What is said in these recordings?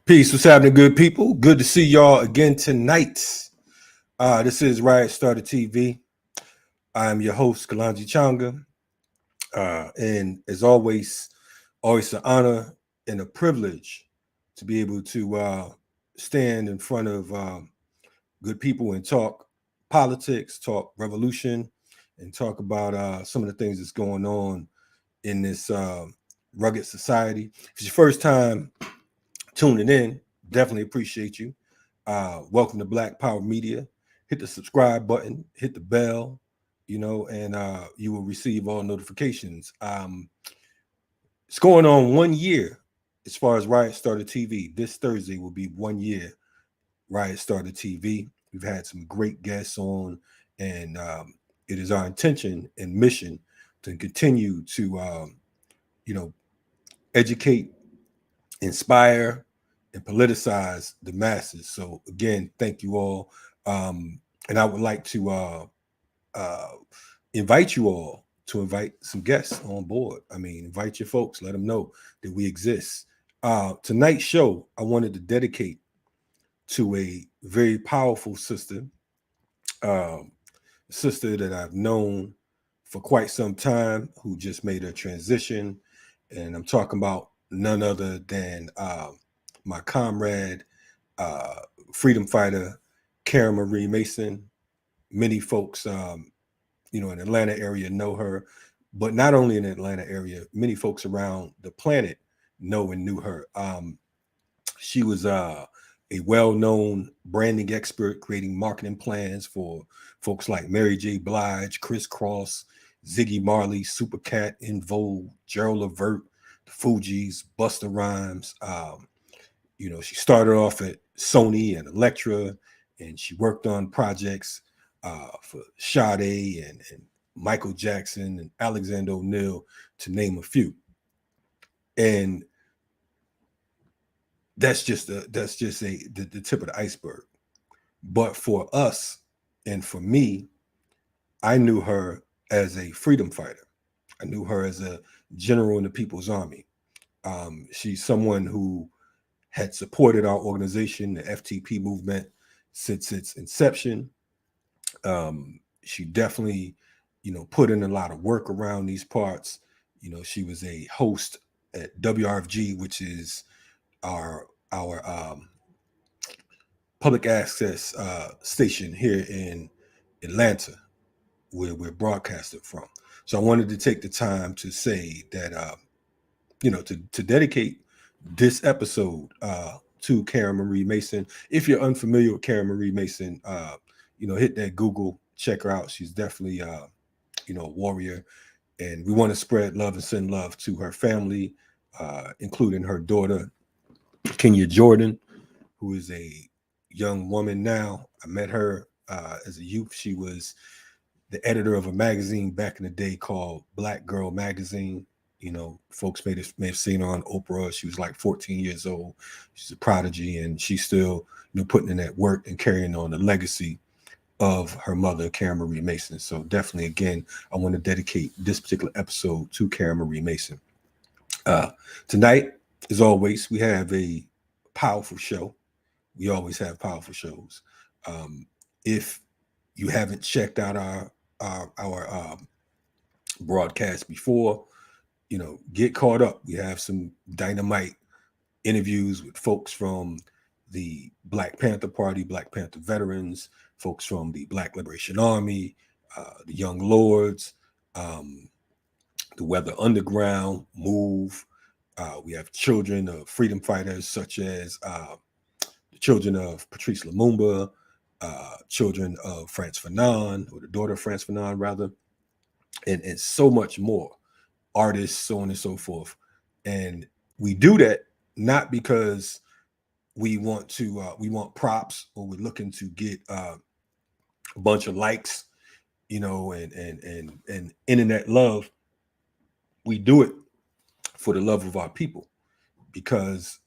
Peace. What's happening, good people? Good to see y'all again tonight. This is Riot Starter TV. I'm your host, Kalonji Changa. And as always an honor and a privilege to be able to stand in front of good people and talk politics, talk revolution, and talk about some of the things that's going on in this rugged society. If it's your first time tuning in, definitely appreciate you. Welcome to Black Power Media. Hit the subscribe button, hit the bell, and you will receive all notifications. It's going on 1 year as far as Riot Starter TV. This Thursday will be 1 year Riot Starter TV. We've had some great guests on, and it is our intention and mission to continue to, educate, inspire, and politicize the masses. So again, thank you all. And I would like to invite you all to invite some guests on board. I mean, invite your folks, let them know that we exist. Tonight's show, I wanted to dedicate to a very powerful sister, sister that I've known for quite some time, who just made a transition. And I'm talking about none other than my comrade, freedom fighter, Karen Marie Mason. Many folks, in the Atlanta area know her, but not only in the Atlanta area, many folks around the planet know and knew her. She was a well-known branding expert, creating marketing plans for folks like Mary J. Blige, Criss Cross, Ziggy Marley, Supercat, In Vogue, Gerald Levert, the Fugees, Busta Rhymes. She started off at Sony and Elektra, and she worked on projects for Sade and Michael Jackson and Alexander O'Neal, to name a few. And that's just the tip of the iceberg. But for us and for me, I knew her as a freedom fighter. I knew her as a general in the People's Army. She's someone who had supported our organization, the FTP movement, since its inception. She definitely, put in a lot of work around these parts. She was a host at WRFG, which is our public access station here in Atlanta, where we're broadcasting from. So I wanted to take the time to say that, to dedicate this episode to Karen Marie Mason. If you're unfamiliar with Karen Marie Mason, hit that Google, check her out. She's definitely, a warrior. And we want to spread love and send love to her family, including her daughter, Kenya Jordan, who is a young woman now. I met her as a youth. She was the editor of a magazine back in the day called Black Girl Magazine. Folks may have seen her on Oprah. She was like 14 years old. She's a prodigy, and she's still, putting in that work and carrying on the legacy of her mother, Karen Marie Mason. So definitely, again, I want to dedicate this particular episode to Karen Marie Mason. Tonight, as always, we have a powerful show. We always have powerful shows. If you haven't checked out our broadcast before, get caught up. We have some dynamite interviews with folks from the Black Panther Party, Black Panther veterans, folks from the Black Liberation Army, the Young Lords, the Weather Underground, Move, We have children of freedom fighters such as the children of Patrice Lumumba, children of France Fanon, or the daughter of France Fanon, rather, and so much more. Artists, so on and so forth. And we do that not because we want props, or we're looking to get a bunch of likes, and internet love. We do it for the love of our people, because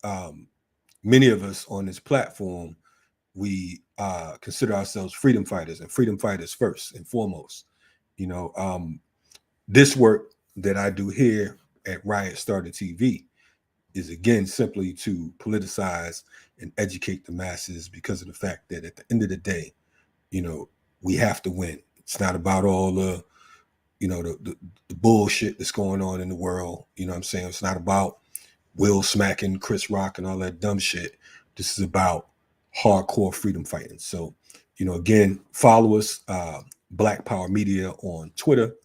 many of us on this platform, we consider ourselves freedom fighters, and freedom fighters first and foremost. This work that I do here at Riot Starter TV is, again, simply to politicize and educate the masses, because of the fact that at the end of the day, we have to win. It's not about all the bullshit that's going on in the world. You know what I'm saying? It's not about Will smacking Chris Rock and all that dumb shit. This is about hardcore freedom fighting. So, again, follow us, Black Power Media, on Twitter,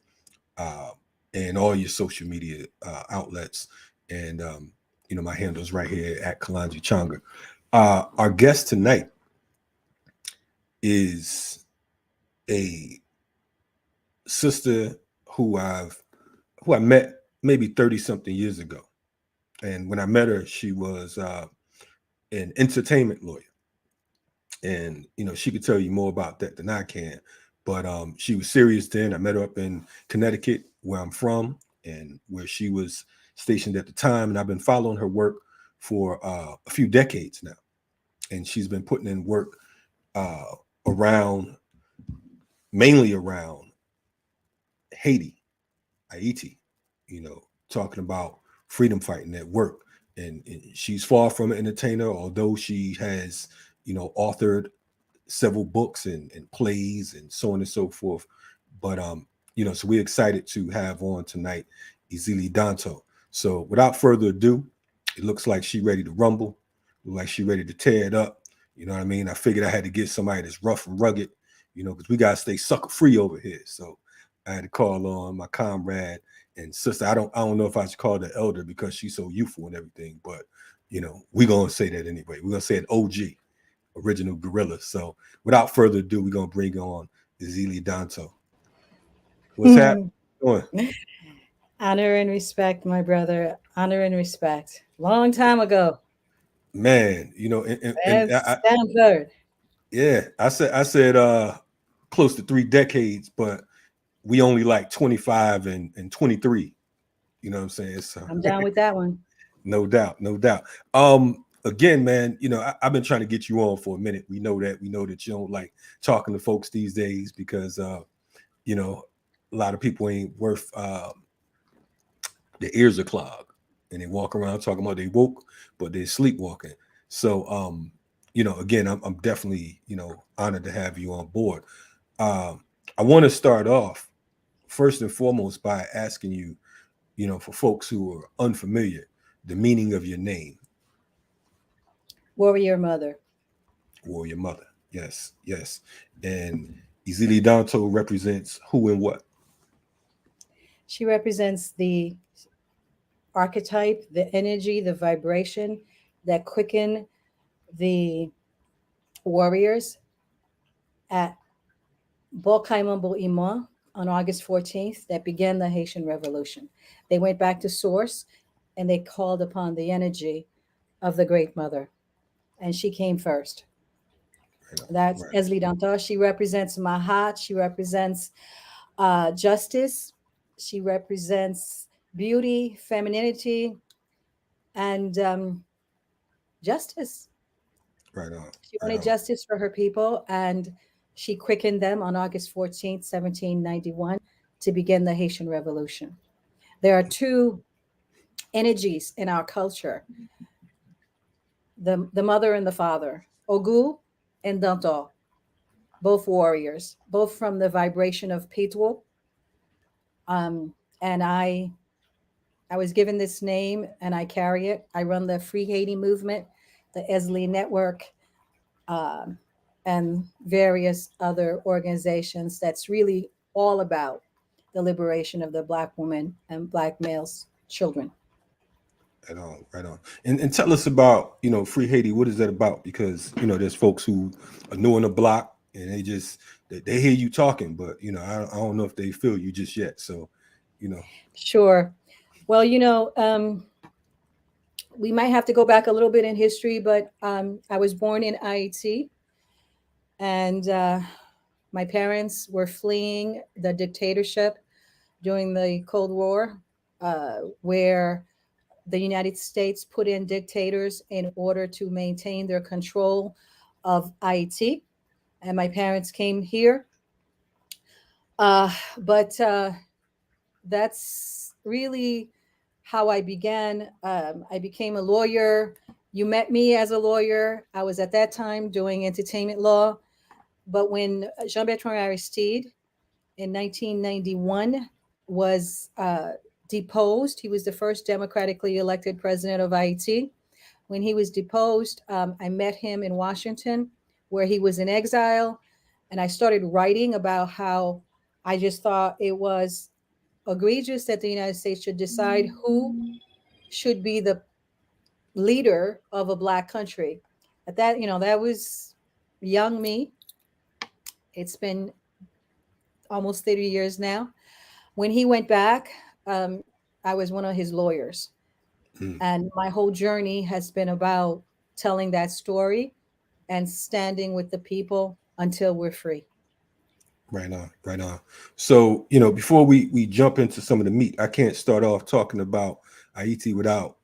and all your social media outlets. And, my handle is right here at Kalonji Changa. Our guest tonight is a sister who I met maybe 30 something years ago. And when I met her, she was an entertainment lawyer. And, she could tell you more about that than I can. But she was serious then. I met her up in Connecticut, where I'm from, and where she was stationed at the time. And I've been following her work for a few decades now. And she's been putting in work mainly around Haiti, talking about freedom fighting at work. And she's far from an entertainer, although she has, authored several books and plays and so on and so forth. But so we're excited to have on tonight Èzili Dantò. So without further ado, it looks like she's ready to rumble, like she's ready to tear it up. You know what I mean? I figured I had to get somebody that's rough and rugged, because we gotta stay sucker free over here. So I had to call on my comrade and sister. I don't know if I should call her elder because she's so youthful and everything, but we're gonna say that anyway. We're gonna say an OG, original gorilla. So without further ado, we're gonna bring on Èzili Dantò. What's happening? Honor and respect, my brother. Honor and respect. Long time ago. Man, and Stanford. yeah, I said close to 3 decades, but we only like 25 and 23. You know what I'm saying? So I'm down with that one. no doubt. Again, man, I've been trying to get you on for a minute. We know that you don't like talking to folks these days because a lot of people ain't worth their ears are clogged, and they walk around talking about they woke, but they're sleepwalking. So again, I'm definitely, honored to have you on board. I want to start off first and foremost by asking you, for folks who are unfamiliar, the meaning of your name. Warrior mother. Warrior mother. Yes. And Èzili Dantò represents who and what? She represents the archetype, the energy, the vibration that quicken the warriors at Bokaimambo Ima on August 14th that began the Haitian Revolution. They went back to source and they called upon the energy of the Great Mother, and she came first. That's Right. Èzili Dantò. She represents Mahat. She represents justice. She represents beauty, femininity, and justice. Right on. She Right wanted on. justice for her people, and she quickened them on August 14th, 1791, to begin the Haitian Revolution. There are two energies in our culture, the mother and the father, Ogu and Dantò, both warriors, both from the vibration of Petwo. And I was given this name and I carry it. I run the Free Haiti Movement, the Èzili Network, um, and various other organizations that's really all about the liberation of the Black woman and Black males' children. Right on, right on. And tell us about, Free Haiti. What is that about? Because, there's folks who are new on the block and they hear you talking, but, I don't know if they feel you just yet. So, you know, Sure. Well, we might have to go back a little bit in history, but I was born in Haiti, and my parents were fleeing the dictatorship during the Cold War, where the United States put in dictators in order to maintain their control of Haiti. And my parents came here. But that's really how I began. I became a lawyer. You met me as a lawyer. I was at that time doing entertainment law. But when Jean Bertrand Aristide in 1991 was deposed, he was the first democratically elected president of Haiti. When he was deposed, I met him in Washington, where he was in exile. And I started writing about how I just thought it was egregious that the United States should decide who should be the leader of a Black country. At that, that was young me. It's been almost 30 years now. When he went back, I was one of his lawyers. mm, And my whole journey has been about telling that story and standing with the people until we're free. right on, right on. So, before we jump into some of the meat, I can't start off talking about Haiti without,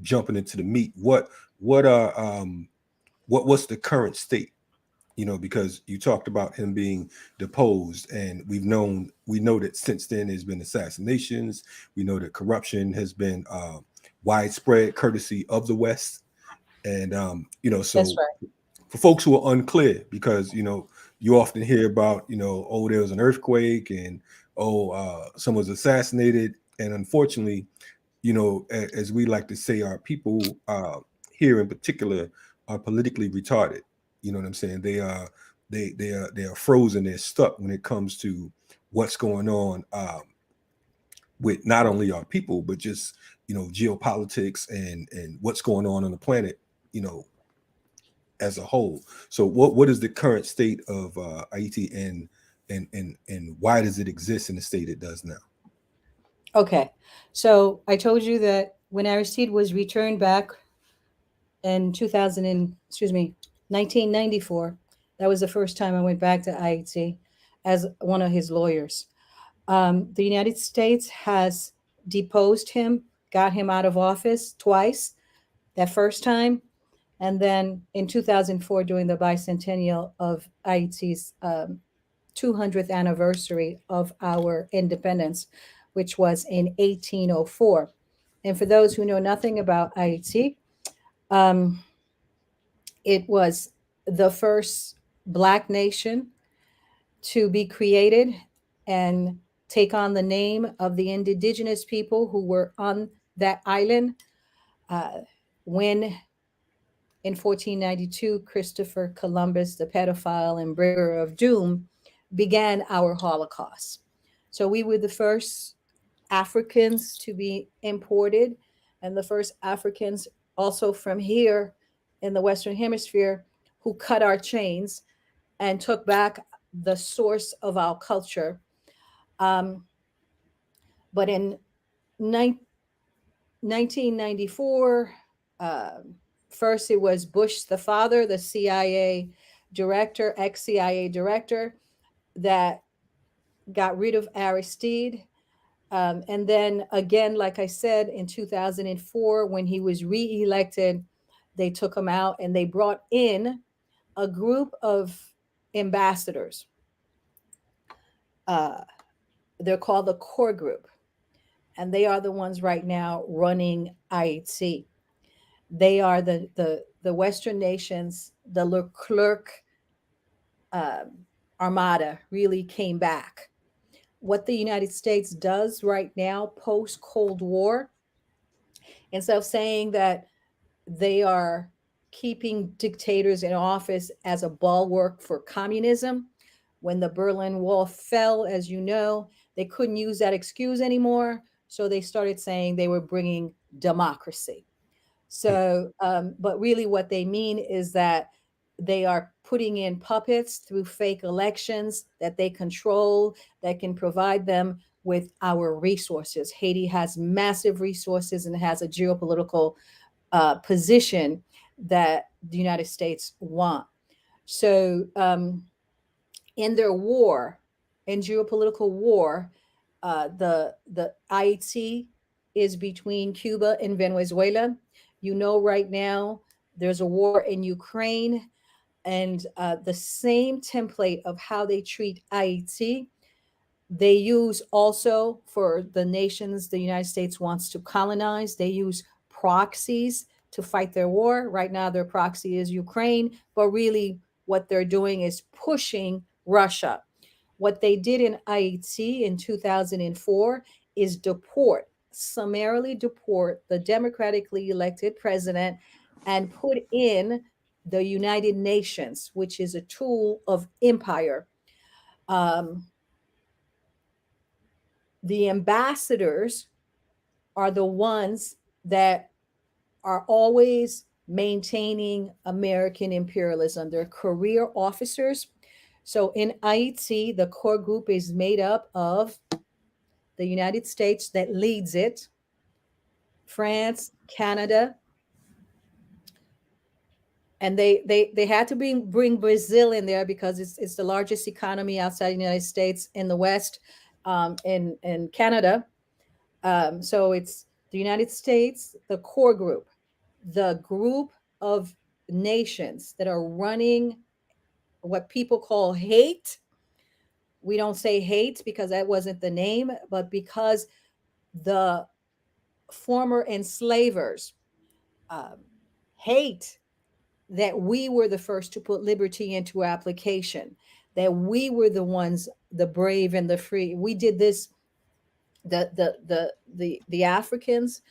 jumping into the meat. What are what's the current state? Because you talked about him being deposed, and we know that since then there's been assassinations. We know that corruption has been widespread, courtesy of the West, and That's so right. for folks who are unclear, because you often hear about oh, there was an earthquake, and oh, someone's assassinated, and unfortunately, as we like to say, our people here in particular are politically retarded. You know what I'm saying? They are frozen. They're stuck when it comes to what's going on with not only our people, but just geopolitics and what's going on the planet. As a whole. So, what is the current state of Haiti, and why does it exist in the state it does now? Okay. So I told you that when Aristide was returned back in 2000 and, excuse me, 1994, that was the first time I went back to Haiti as one of his lawyers. The United States has deposed him, got him out of office twice. That first time, and then in 2004, during the bicentennial of Haiti's 200th anniversary of our independence, which was in 1804. And for those who know nothing about Haiti, um, it was the first Black nation to be created and take on the name of the indigenous people who were on that island uh, when in 1492 Christopher Columbus, the pedophile and bringer of doom, began our Holocaust. So we were the first Africans to be imported, and the first Africans also from here in the Western Hemisphere who cut our chains and took back the source of our culture. Um, but in 1994, uh, first it was Bush the father, the CIA director, ex CIA director, that got rid of Aristide. And then again, like I said, in 2004, when he was reelected, they took him out and they brought in a group of ambassadors. Uh, they're called the core group, and they are the ones right now running IHC. They are the Western nations, the Leclerc um, armada really came back. What the United States does right now, post Cold War, instead of saying that they are keeping dictators in office as a bulwark for communism, when the Berlin Wall fell, as you know, they couldn't use that excuse anymore. So they started saying they were bringing democracy. So, but really what they mean is that they are putting in puppets through fake elections that they control, that can provide them with our resources. Haiti has massive resources and has a geopolitical position that the United States want. So, in their war, in geopolitical war, the Haiti is between Cuba and Venezuela. You know, right now there's a war in Ukraine, and the same template of how they treat Haiti they use also for the nations the United States wants to colonize. They use proxies to fight their war. Right now, their proxy is Ukraine, but really what they're doing is pushing Russia. What they did in Haiti in 2004 is summarily deport the democratically elected president and put in the United Nations, which is a tool of empire. Um, the ambassadors are the ones that are always maintaining American imperialism. They're career officers. So in Haiti, the core group is made up of the United States that leads it, France, Canada, and they had to bring Brazil in there because it's the largest economy outside the United States in the West, in Canada. So it's the United States, the core group, the group of nations that are running what people call hate. We don't say hate because that wasn't the name, but because the former enslavers um, hate that we were the first to put liberty into application, that we were the ones, the brave and the free. We did this. The Africans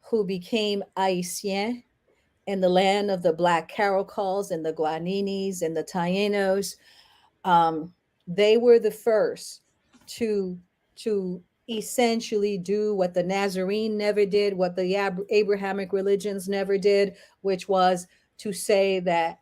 who became Haitian in the land of the Black Caracals and the Guaninis and the Tainos. Um, they were the first to to essentially do what the Nazarene never did, what the Abrahamic religions never did, which was to say that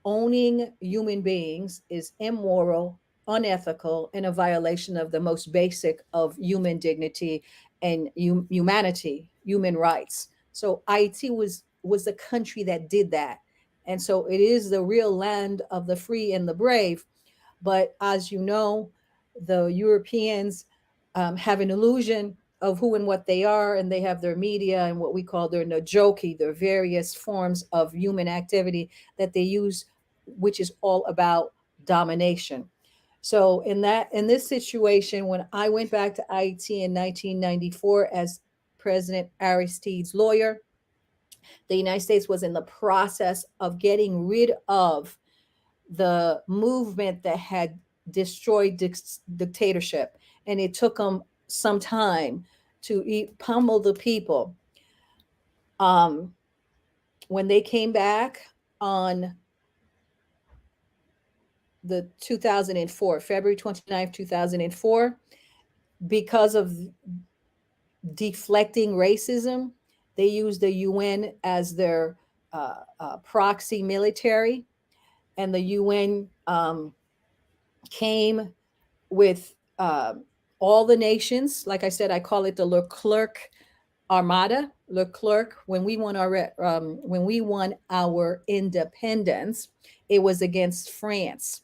owning human beings is immoral, unethical, and a violation of the most basic of human dignity and humanity, human rights. So Haiti was the country that did that. And so it is the real land of the free and the brave. But as you know, the Europeans have an illusion of who and what they are, and they have their media and what we call their najoki, their various forms of human activity that they use, which is all about domination. So in this situation, when I went back to Haiti in 1994 as President Aristide's lawyer, the United States was in the process of getting rid of the movement that had destroyed dictatorship, and it took them some time to pummel the people. Um, when they came back on the 2004, February 29th, 2004, because of deflecting racism, they used the UN as their proxy military, and the UN came with all the nations. Like I said, I call it the Leclerc Armada. Leclerc, when we won our independence, it was against France,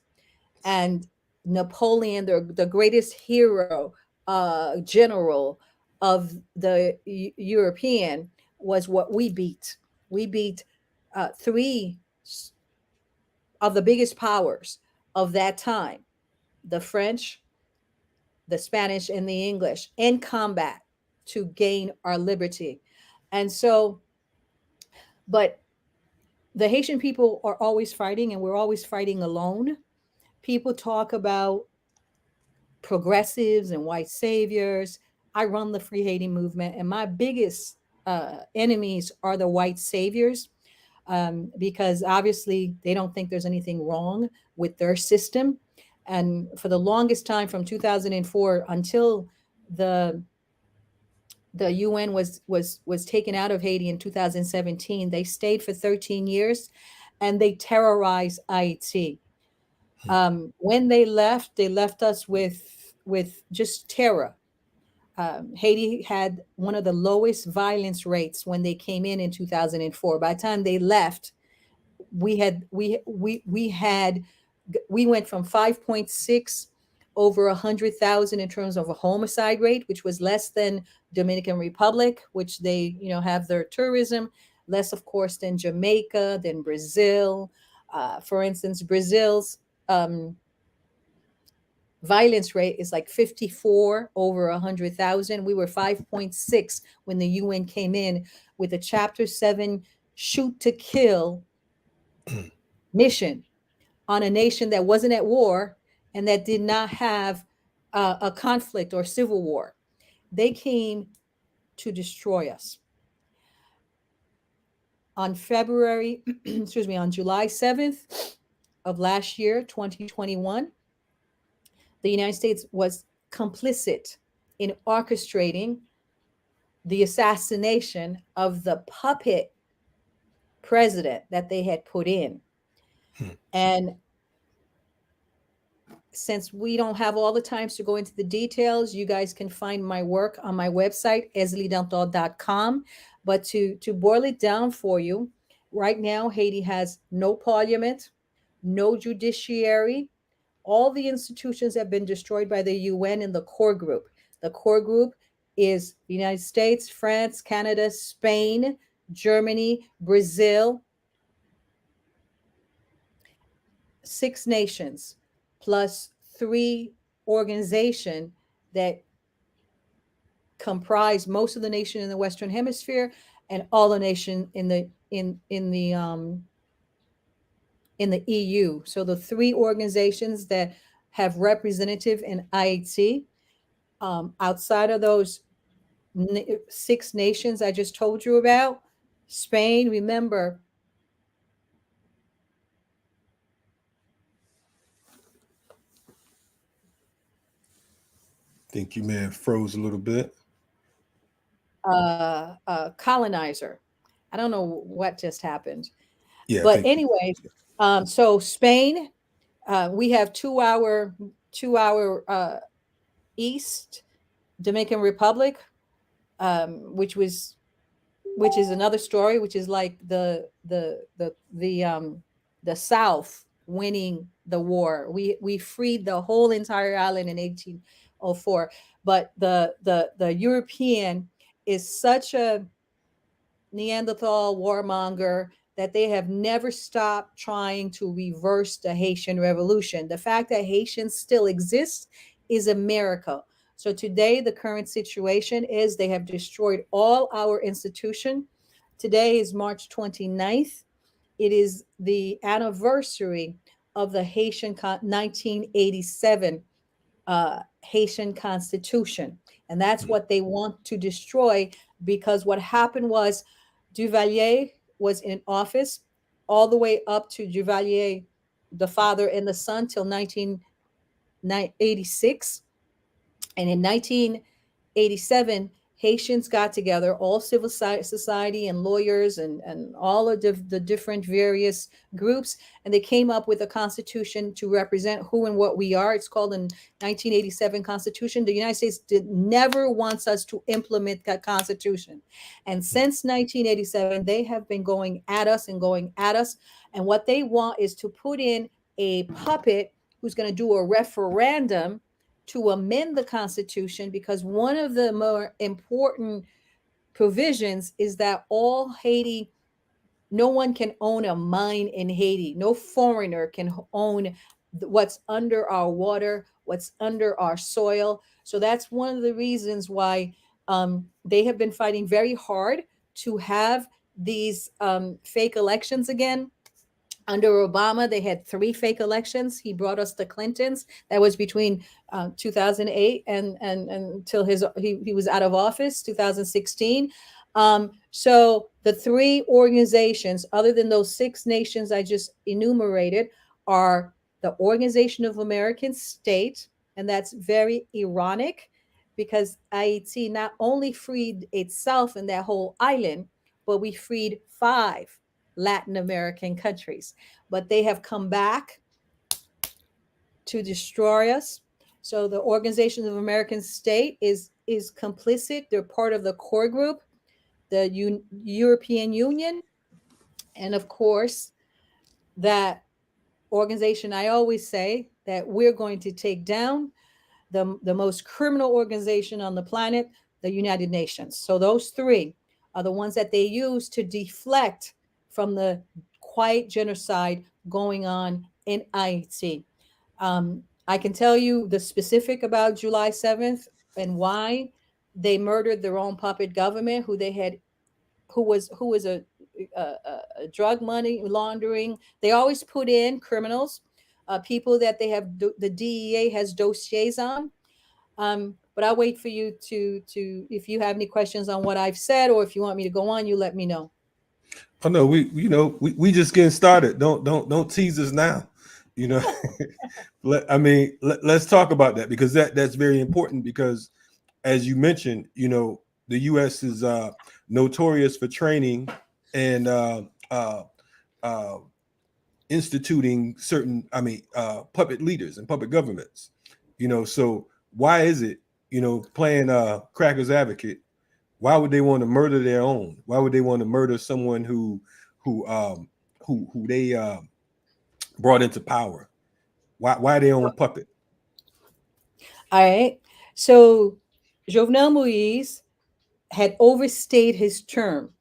and Napoleon, the greatest hero, general of the European, was what we beat. We beat three of the biggest powers of that time: the French, the Spanish, and the English in combat to gain our liberty. And so, but the Haitian people are always fighting, and we're always fighting alone. People talk about progressives and white saviors. I run the Free Haiti movement, and my biggest enemies are the white saviors, because obviously they don't think there's anything wrong with their system. And for the longest time, from 2004 until the the UN was taken out of Haiti in 2017. They stayed for 13 years, and they terrorized Haiti. When they left us with just terror. Haiti had one of the lowest violence rates when they came in 2004. By the time they left, we had we went from 5.6 over 100,000 in terms of a homicide rate, which was less than Dominican Republic, which they have their tourism, less of course than Jamaica, than Brazil. For instance, Brazil's violence rate is like 54 over 100,000. We were 5.6 when the UN came in with a Chapter 7 shoot to kill mission on a nation that wasn't at war and that did not have a conflict or civil war. They came to destroy us. On on July 7th of last year, 2021, the United States was complicit in orchestrating the assassination of the puppet president that they had put in. And since we don't have all the times to go into the details, you guys can find my work on my website, EziliDantò.com. But to boil it down for you, right now, Haiti has no parliament, no judiciary. All the institutions have been destroyed by the UN and the core group. The core group is the United States, France, Canada, Spain, Germany, Brazil, 6 nations, plus 3 organizations that comprise most of the nation in the Western Hemisphere and all the nation in the EU. So the 3 organizations that have representative in Haiti, outside of those 6 nations I just told you about, Spain, remember, Think you may have froze a little bit. colonizer. I don't know what just happened. Yeah, But thank you. anyway, so Spain, we have 2 hour east Dominican Republic, which is another story, which is like the South winning the war. We freed the whole entire island in 1804, but the European is such a Neanderthal warmonger that they have never stopped trying to reverse the Haitian Revolution. The fact that Haitians still exist is a miracle. So today, the current situation is they have destroyed all our institution. Today is March 29th. It is the anniversary of the Haitian 1987 Haitian Constitution. And that's what they want to destroy, because what happened was Duvalier was in office all the way up to Duvalier, the father and the son, till 1986. And in 1987, Haitians got together, all civil society and lawyers and all of the different various groups, and they came up with a constitution to represent who and what we are. It's called the 1987 Constitution. The United States never wants us to implement that constitution. And since 1987, they have been going at us and going at us. And what they want is to put in a puppet who's going to do a referendum to amend the Constitution, because one of the more important provisions is that no one can own a mine in Haiti. No foreigner can own what's under our water, what's under our soil. So that's one of the reasons why they have been fighting very hard to have these fake elections again. Under Obama, they had 3 fake elections. He brought us the Clintons. That was between 2008 and until he was out of office, 2016. So the 3 organizations, other than those 6 nations I just enumerated, are the Organization of American States, and that's very ironic because Haiti not only freed itself and that whole island, but we freed 5 Latin American countries. But they have come back to destroy us. So the Organization of American State is complicit. They're part of the core group, the European Union, and of course that organization. I always say that we're going to take down the most criminal organization on the planet, the United Nations. So those three are the ones that they use to deflect from the quiet genocide going on in Haiti. I can tell you the specific about July 7th and why they murdered their own puppet government, who they had, who was a, a drug money laundering. They always put in criminals, people that they have the DEA has dossiers on. But I'll wait for you to if you have any questions on what I've said, or if you want me to go on, you let me know. Oh no, we just getting started. Don't tease us now. You know, let's talk about that, because that's very important. Because as you mentioned, the U.S. is notorious for training and uh, instituting certain, puppet leaders and puppet governments. So why is it, playing crackers advocate? Why would they want to murder their own? Why would they want to murder someone who um, who they brought into power? Why their own puppet? All right. So Jovenel Moise had overstayed his term.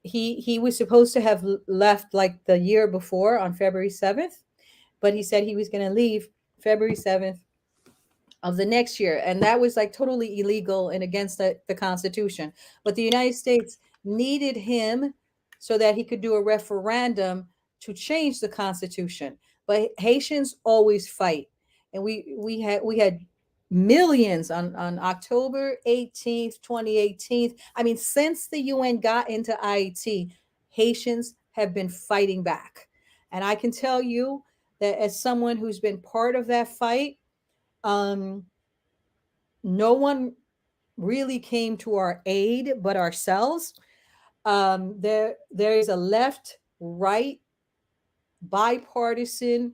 He was supposed to have left like the year before on February 7th, but he said he was going to leave February 7th of the next year, and that was like totally illegal and against the Constitution. But the United States needed him so that he could do a referendum to change the Constitution. But Haitians always fight, and we had millions on October 18th, 2018. I mean, since the UN got into IET, Haitians have been fighting back. And I can tell you that as someone who's been part of that fight, um, no one really came to our aid but ourselves. There is a left right bipartisan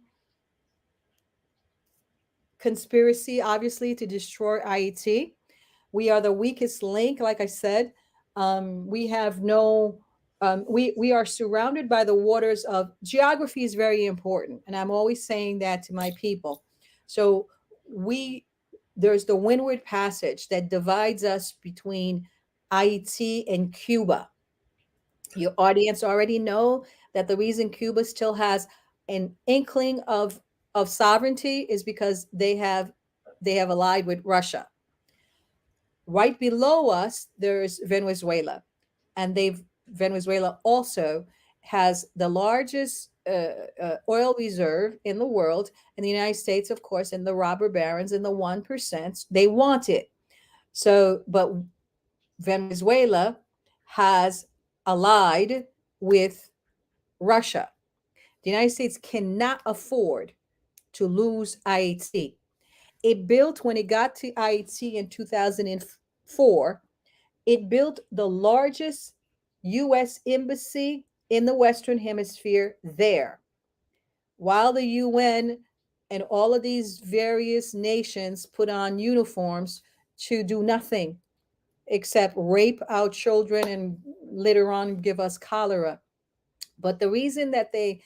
conspiracy, obviously, to destroy IET. We are the weakest link, like I said. We have no. We are surrounded by the waters of geography is very important, and I'm always saying that to my people. So we there's the Windward Passage that divides us between Haiti and Cuba. Your audience already know that the reason Cuba still has an inkling of sovereignty is because they have allied with Russia. Right below us, there's Venezuela, and Venezuela also has the largest oil reserve in the world, and the United States, of course, and the robber barons and the 1%, they want it. So, but Venezuela has allied with Russia. The United States cannot afford to lose Haiti. It built, when it got to Haiti in 2004, it built the largest U.S. embassy in the Western Hemisphere there, while the UN and all of these various nations put on uniforms to do nothing except rape our children and later on give us cholera. But the reason that they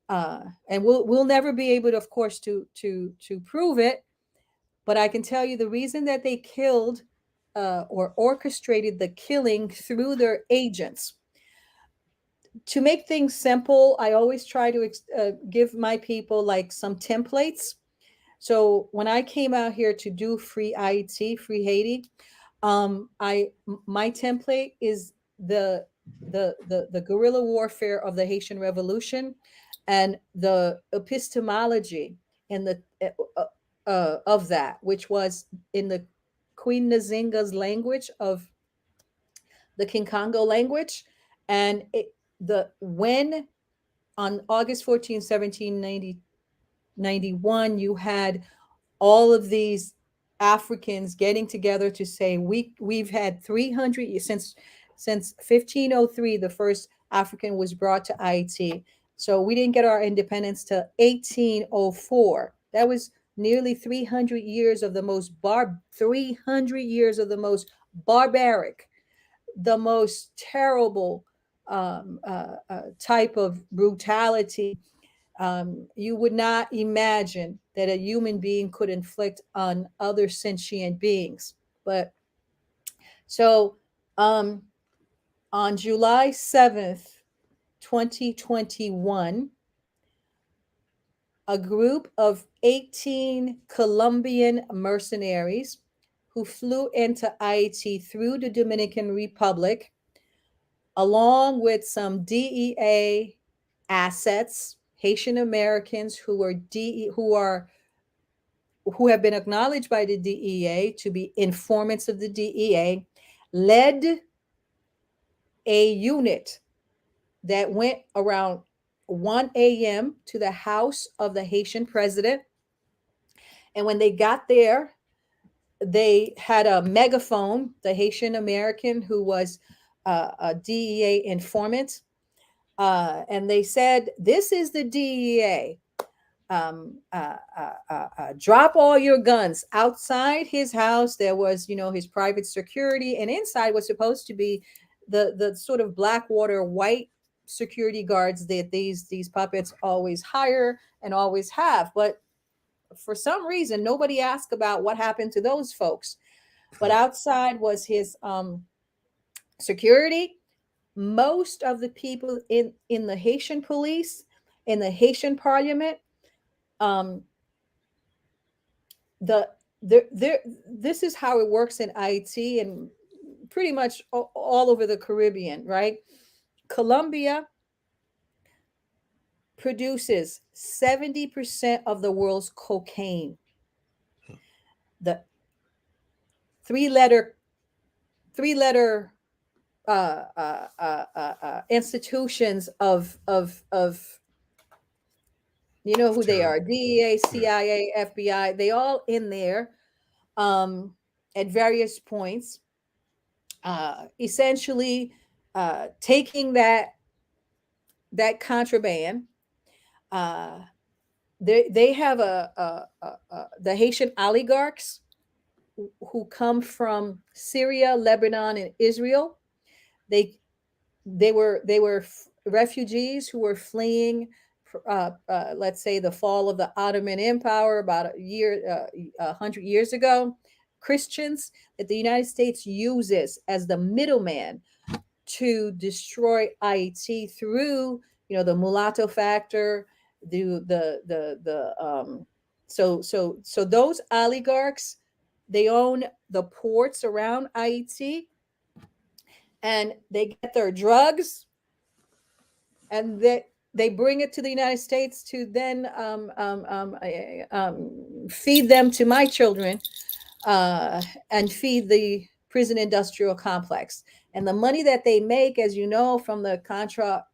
and we'll never be able to, of course, to prove it, but I can tell you the reason that they killed or orchestrated the killing through their agents. To make things simple, I always try to give my people like some templates. So when I came out here to do free IET, free Haiti, I my template is the guerrilla warfare of the Haitian Revolution, and the epistemology and the of that, which was in the Queen Nzinga's language of the Kinkongo language, and the when on August 14, 1791, you had all of these Africans getting together to say we've had 300 years since 1503 the first African was brought to Haiti. So we didn't get our independence till 1804. That was nearly 300 years of the most 300 years of the most barbaric, the most terrible type of brutality you would not imagine that a human being could inflict on other sentient beings. But so um, on July 7th, 2021, a group of 18 Colombian mercenaries who flew into Haiti through the Dominican Republic, along with some DEA assets, Haitian Americans who have been acknowledged by the DEA to be informants of the DEA, led a unit that went around 1 a.m. to the house of the Haitian president. And when they got there, they had a megaphone, the Haitian American who was a DEA informant. And they said, "This is the DEA. Drop all your guns." Outside his house, there was, his private security, and inside was supposed to be the sort of Blackwater white security guards that these puppets always hire and always have. But for some reason, nobody asked about what happened to those folks. But outside was his security. Most of the people in the Haitian police, in the Haitian parliament, um, this is how it works in Haiti and pretty much all over the Caribbean, right? Colombia produces 70% of the world's cocaine. The three-letter institutions of you know who they are: DEA, CIA, FBI. They all in there at various points, essentially taking that contraband. Uh, they have the Haitian oligarchs who come from Syria, Lebanon, and Israel. They they were refugees who were fleeing, let's say, the fall of the Ottoman Empire about 100 years ago. Christians that the United States uses as the middleman to destroy Haiti through, the mulatto factor, so those oligarchs, they own the ports around Haiti, and they get their drugs, and they bring it to the United States to then feed them to my children, and feed the prison industrial complex. And the money that they make, as you know, from the Contra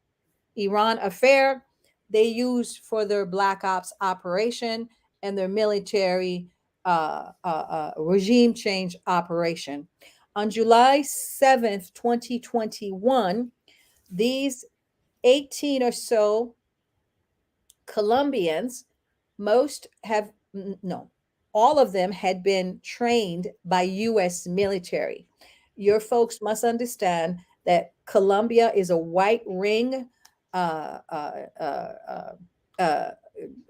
Iran affair, they use for their Black Ops operation and their military regime change operation. On July 7th, 2021, these 18 or so Colombians, most have, no, all of them had been trained by U.S. military. Your folks must understand that Colombia is a white ring uh, uh, uh,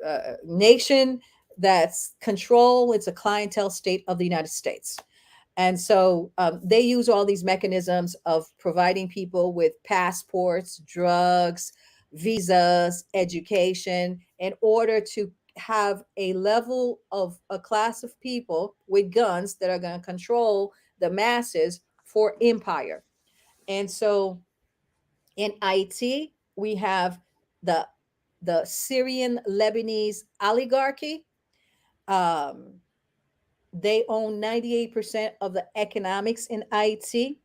uh, nation that's control. It's a clientele state of the United States. And so they use all these mechanisms of providing people with passports, drugs, visas, education, in order to have a level of a class of people with guns that are going to control the masses for empire. And so in Haiti, we have the Syrian Lebanese oligarchy. Um, they own 98% of the economics in Haiti.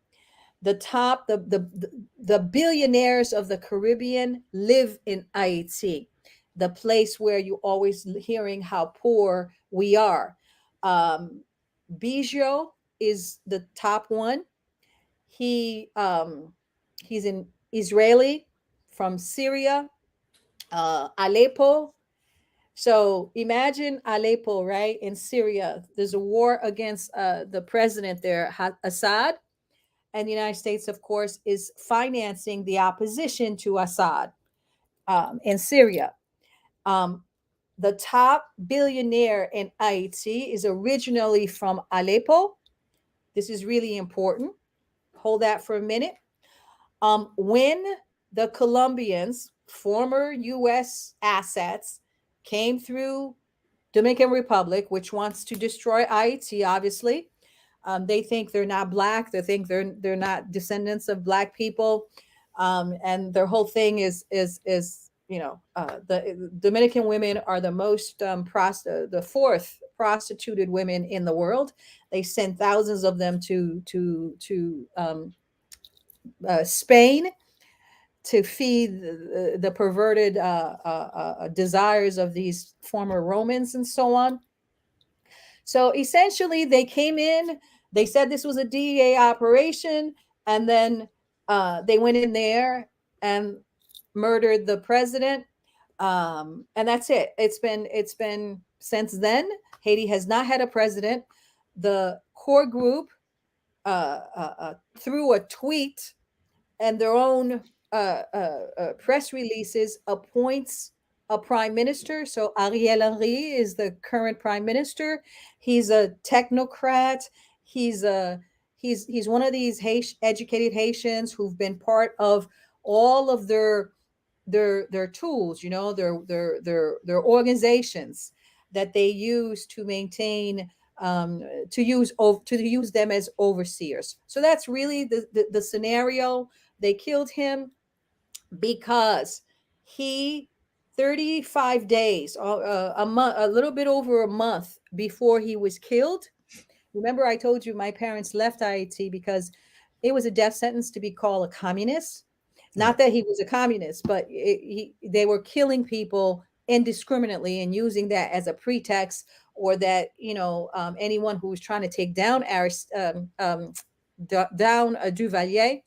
The top, the billionaires of the Caribbean live in Haiti, the place where you always hearing how poor we are. Um, Bijo is the top one. He he's an Israeli from Syria, Aleppo. So imagine Aleppo, right, in Syria. There's a war against the president there, Assad, and the United States, of course, is financing the opposition to Assad in Syria. Um, the top billionaire in Haiti is originally from Aleppo. This is really important. Hold that for a minute. When the Colombians, former U.S. assets, came through Dominican Republic, which wants to destroy Haiti, obviously. They think they're not black. They think they're not descendants of black people, and their whole thing is the Dominican women are the most the fourth prostituted women in the world. They send thousands of them to Spain to feed the perverted desires of these former Romans and so on. So essentially, they came in, they said this was a DEA operation, and then they went in there and murdered the president. And that's it. It's been since then. Haiti has not had a president. The core group, through a tweet and their own press releases, appoints a prime minister. So Ariel Henry is the current prime minister. He's a technocrat. He's a he's one of these educated Haitians who've been part of all of their tools, their organizations that they use to maintain to use them as overseers. So that's really the scenario. They killed him because he 35 days, a month, a little bit over a month before he was killed. Remember, I told you my parents left Haiti because it was a death sentence to be called a communist. Yeah. Not that he was a communist, but they were killing people indiscriminately and using that as a pretext, or that anyone who was trying to take down down Duvalier.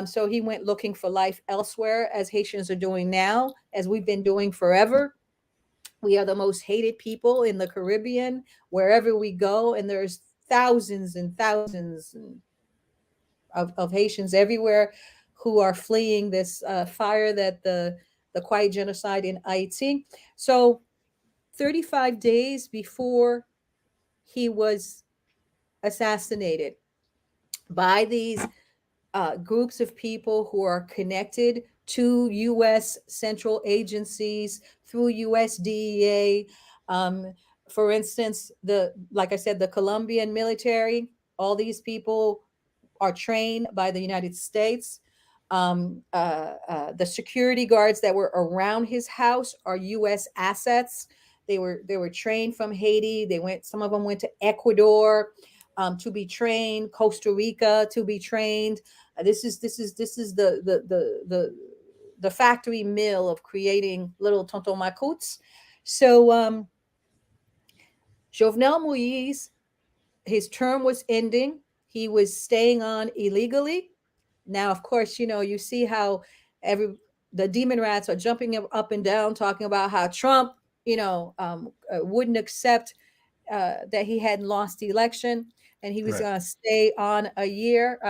So he went looking for life elsewhere, as Haitians are doing now, as we've been doing forever. We are the most hated people in the Caribbean, wherever we go, and there's thousands and thousands of Haitians everywhere who are fleeing this fire that the quiet genocide in Haiti. So 35 days before he was assassinated by these groups of people who are connected to U.S. central agencies through USDEA. For instance, like I said, the Colombian military, all these people are trained by the United States. The security guards that were around his house are U.S. assets. They were trained from Haiti. Some of them went to Ecuador to be trained, Costa Rica to be trained. This is the factory mill of creating little tonton macoutes. So Jovenel Moïse, his term was ending. He was staying on illegally. Now, of course, you see how the demon rats are jumping up and down, talking about how Trump, wouldn't accept that he hadn't lost the election, and he was Right. going to stay on a year.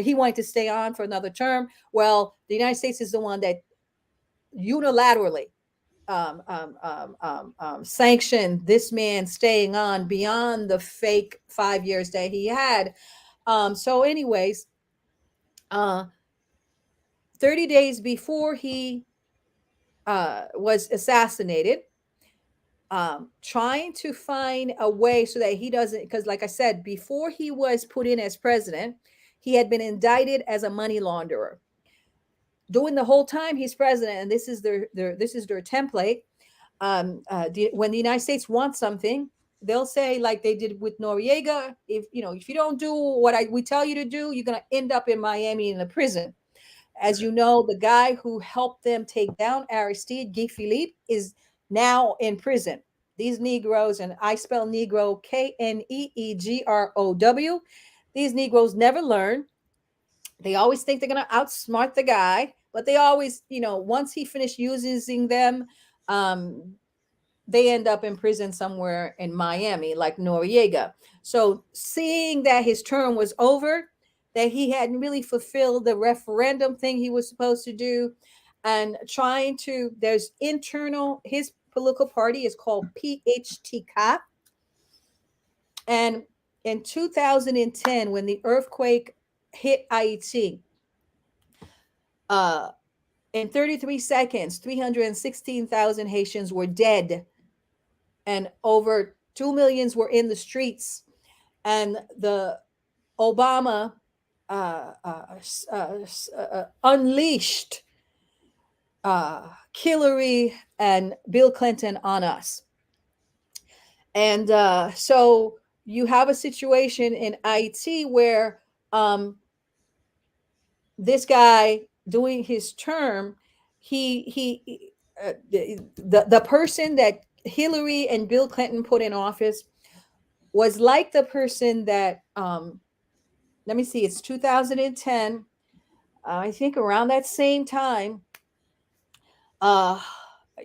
He wanted to stay on for another term. Well, the United States is the one that unilaterally sanctioned this man staying on beyond the fake 5 years that he had. So, anyways, 30 days before he was assassinated, trying to find a way so that he doesn't, because like I said, before he was put in as president, he had been indicted as a money launderer. During the whole time he's president, and this is their template. When the United States wants something, they'll say, like they did with Noriega, if you don't do what we tell you to do, you're going to end up in Miami in a prison. As you know, the guy who helped them take down Aristide, Guy Philippe, is now in prison. These Negroes, and I spell Negro Kneegrow. These Negroes never learn. They always think they're going to outsmart the guy, but they always, once he finished using them, um, they end up in prison somewhere in Miami, like Noriega. So seeing that his term was over, that he hadn't really fulfilled the referendum thing he was supposed to do, and there's his political party is called PHTK. And in 2010, when the earthquake hit Haiti, in 33 seconds, 316,000 Haitians were dead, and over 2 million were in the streets. And the Obama unleashed Hillary and Bill Clinton on us. And so you have a situation in IT where this guy doing his term, the person that Hillary and Bill Clinton put in office was like the person that let me see, it's 2010. I think around that same time,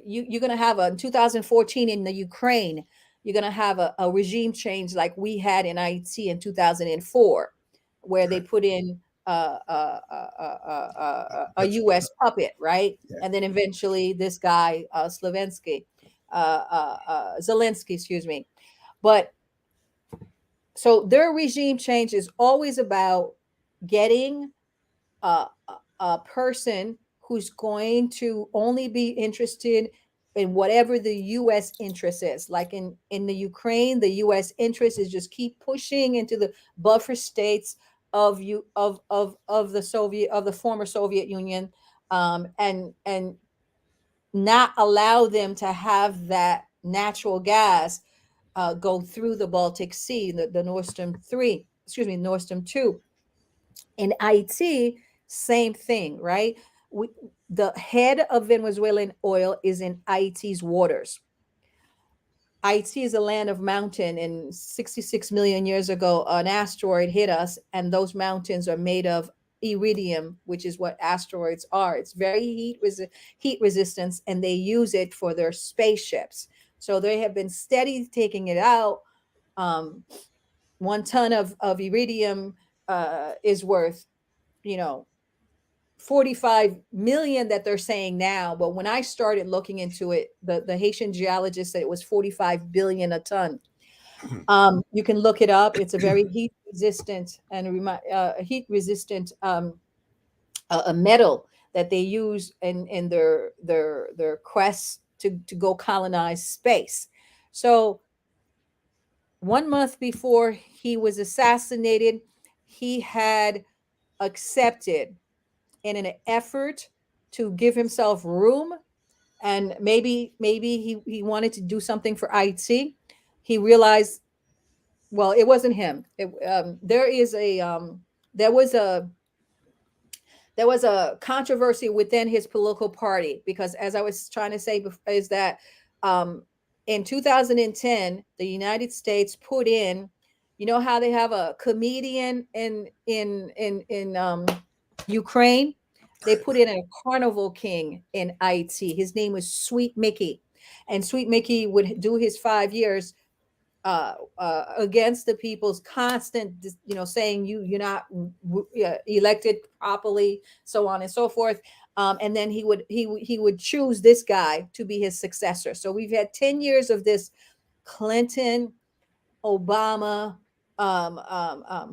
you're going to have in 2014 in the Ukraine, you're going to have a regime change like we had in Haiti in 2004, where they put in a U.S. puppet, right? Yeah. And then eventually this guy, Zelensky, excuse me. But so their regime change is always about getting a person who's going to only be interested in whatever the U.S. interest is. Like in the Ukraine, the U.S. interest is just keep pushing into the buffer states of the former Soviet Union, and not allow them to have that natural gas go through the Baltic Sea, the Nord Stream 3, Nord Stream 2. In IT, same thing, right? The head of Venezuelan oil is in Haiti's waters. Haiti is a land of mountain, and 66 million years ago, an asteroid hit us, and those mountains are made of iridium, which is what asteroids are. It's very heat resistance, and they use it for their spaceships. So they have been steady taking it out. 1 ton of iridium is worth, 45 million that they're saying now. But when I started looking into it, the Haitian geologist said it was 45 billion a ton. You can look it up. It's a very heat resistant a metal that they use in their quest to go colonize space. So 1 month before he was assassinated, he had accepted, in an effort to give himself room, and maybe he wanted to do something for IT. He realized, well, it wasn't him. There was a controversy within his political party, because, as I was trying to say, is that in 2010, the United States put in, how they have a comedian in Ukraine. They put in a carnival king in IT. His name was Sweet Mickey, and Sweet Mickey would do his 5 years against the people's constant, saying you're not elected properly, so on and so forth. And then he would choose this guy to be his successor. So we've had 10 years of this Clinton, Obama,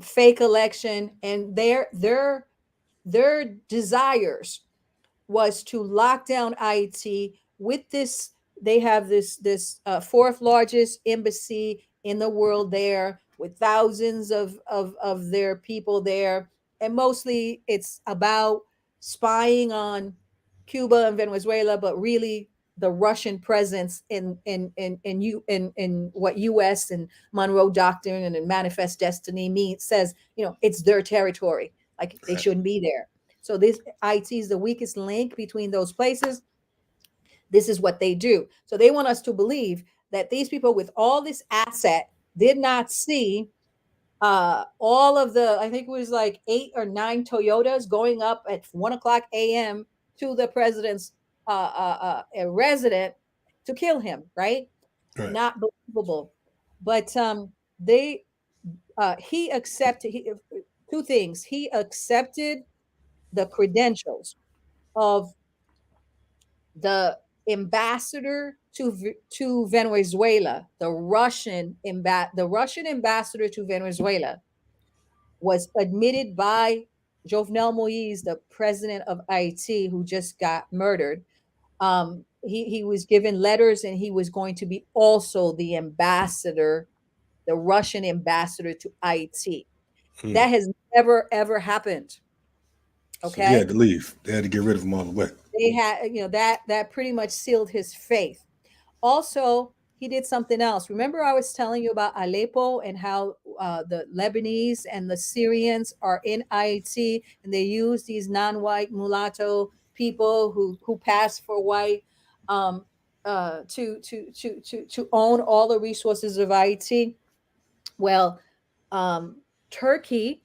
fake election, and their desires was to lock down IT with this. They have this fourth largest embassy in the world there, with thousands of their people there, and mostly it's about spying on Cuba and Venezuela, but really the Russian presence in what U.S. and Monroe Doctrine and in Manifest Destiny says, it's their territory, like they shouldn't be there. So this IT is the weakest link between those places. This is what they do. So they want us to believe that these people with all this asset did not see all of the, I think it was like 8 or 9 Toyotas going up at 1:00 a.m. to the president's resident to kill him, right? Right. Not believable. But they he accepted two things. He accepted the credentials of the ambassador to Venezuela, the Russian ambassador to Venezuela was admitted by Jovenel Moise, the president of Haiti, who just got murdered. He was given letters, and he was going to be also the ambassador, the Russian ambassador to Haiti. Hmm. That has never ever happened. So he had Okay, to leave. They had to get rid of him all the way. they had, that pretty much sealed his faith. Also, he did something else. Remember, I was telling you about Aleppo and how the Lebanese and the Syrians are in Haiti, and they use these non-white mulatto people who pass for white, um, to own all the resources of Haiti. Well, Turkey,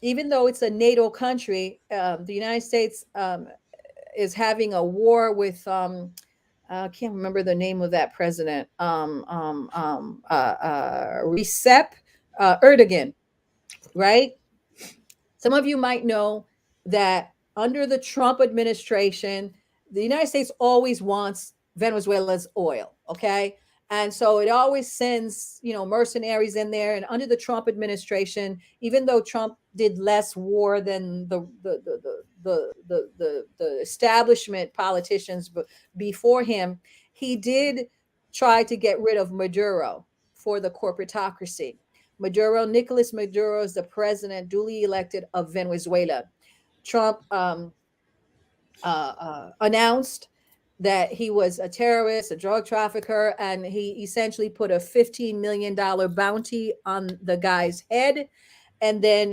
even though it's a NATO country, the United States is having a war with I can't remember the name of that president. Recep Erdogan, right? Some of you might know that under the Trump administration, the United States always wants Venezuela's oil, okay? And so it always sends, mercenaries in there. And under the Trump administration, even though Trump did less war than the establishment politicians before him, he did try to get rid of Maduro for the corporatocracy. Nicolas Maduro is the president duly elected of Venezuela. Trump announced that he was a terrorist, a drug trafficker, and he essentially put a $15 million bounty on the guy's head. And then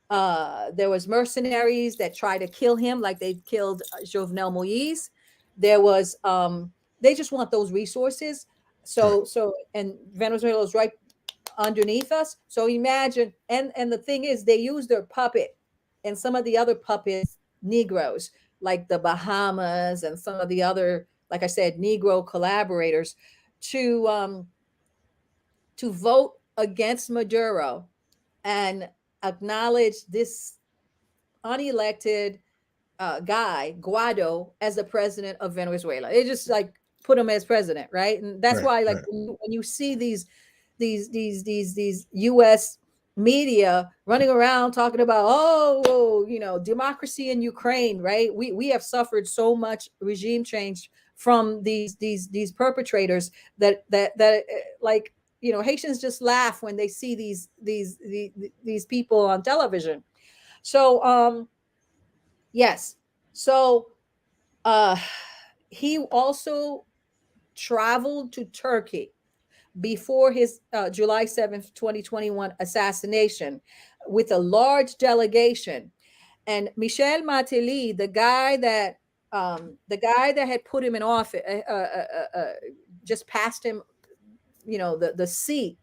there was mercenaries that tried to kill him, like they killed Jovenel Moise. There was, they just want those resources. Right. And Venezuela is right underneath us. So imagine, and the thing is, they use their puppet and some of the other puppets, Negroes, like the Bahamas and some of the other, like I said, Negro collaborators, to vote against Maduro and acknowledge this unelected guy, Guaido, as the president of Venezuela. It just like put him as president, right? And that's Right. why, like, Right. when you see these U.S. media running around talking about, democracy in Ukraine, right? We have suffered so much regime change from these perpetrators that like, Haitians just laugh when they see these people on television. So yes. So uh he also traveled to Turkey before his July 7th, 2021 assassination with a large delegation. And Michel Martelly, the guy that had put him in office, just passed him, the seat.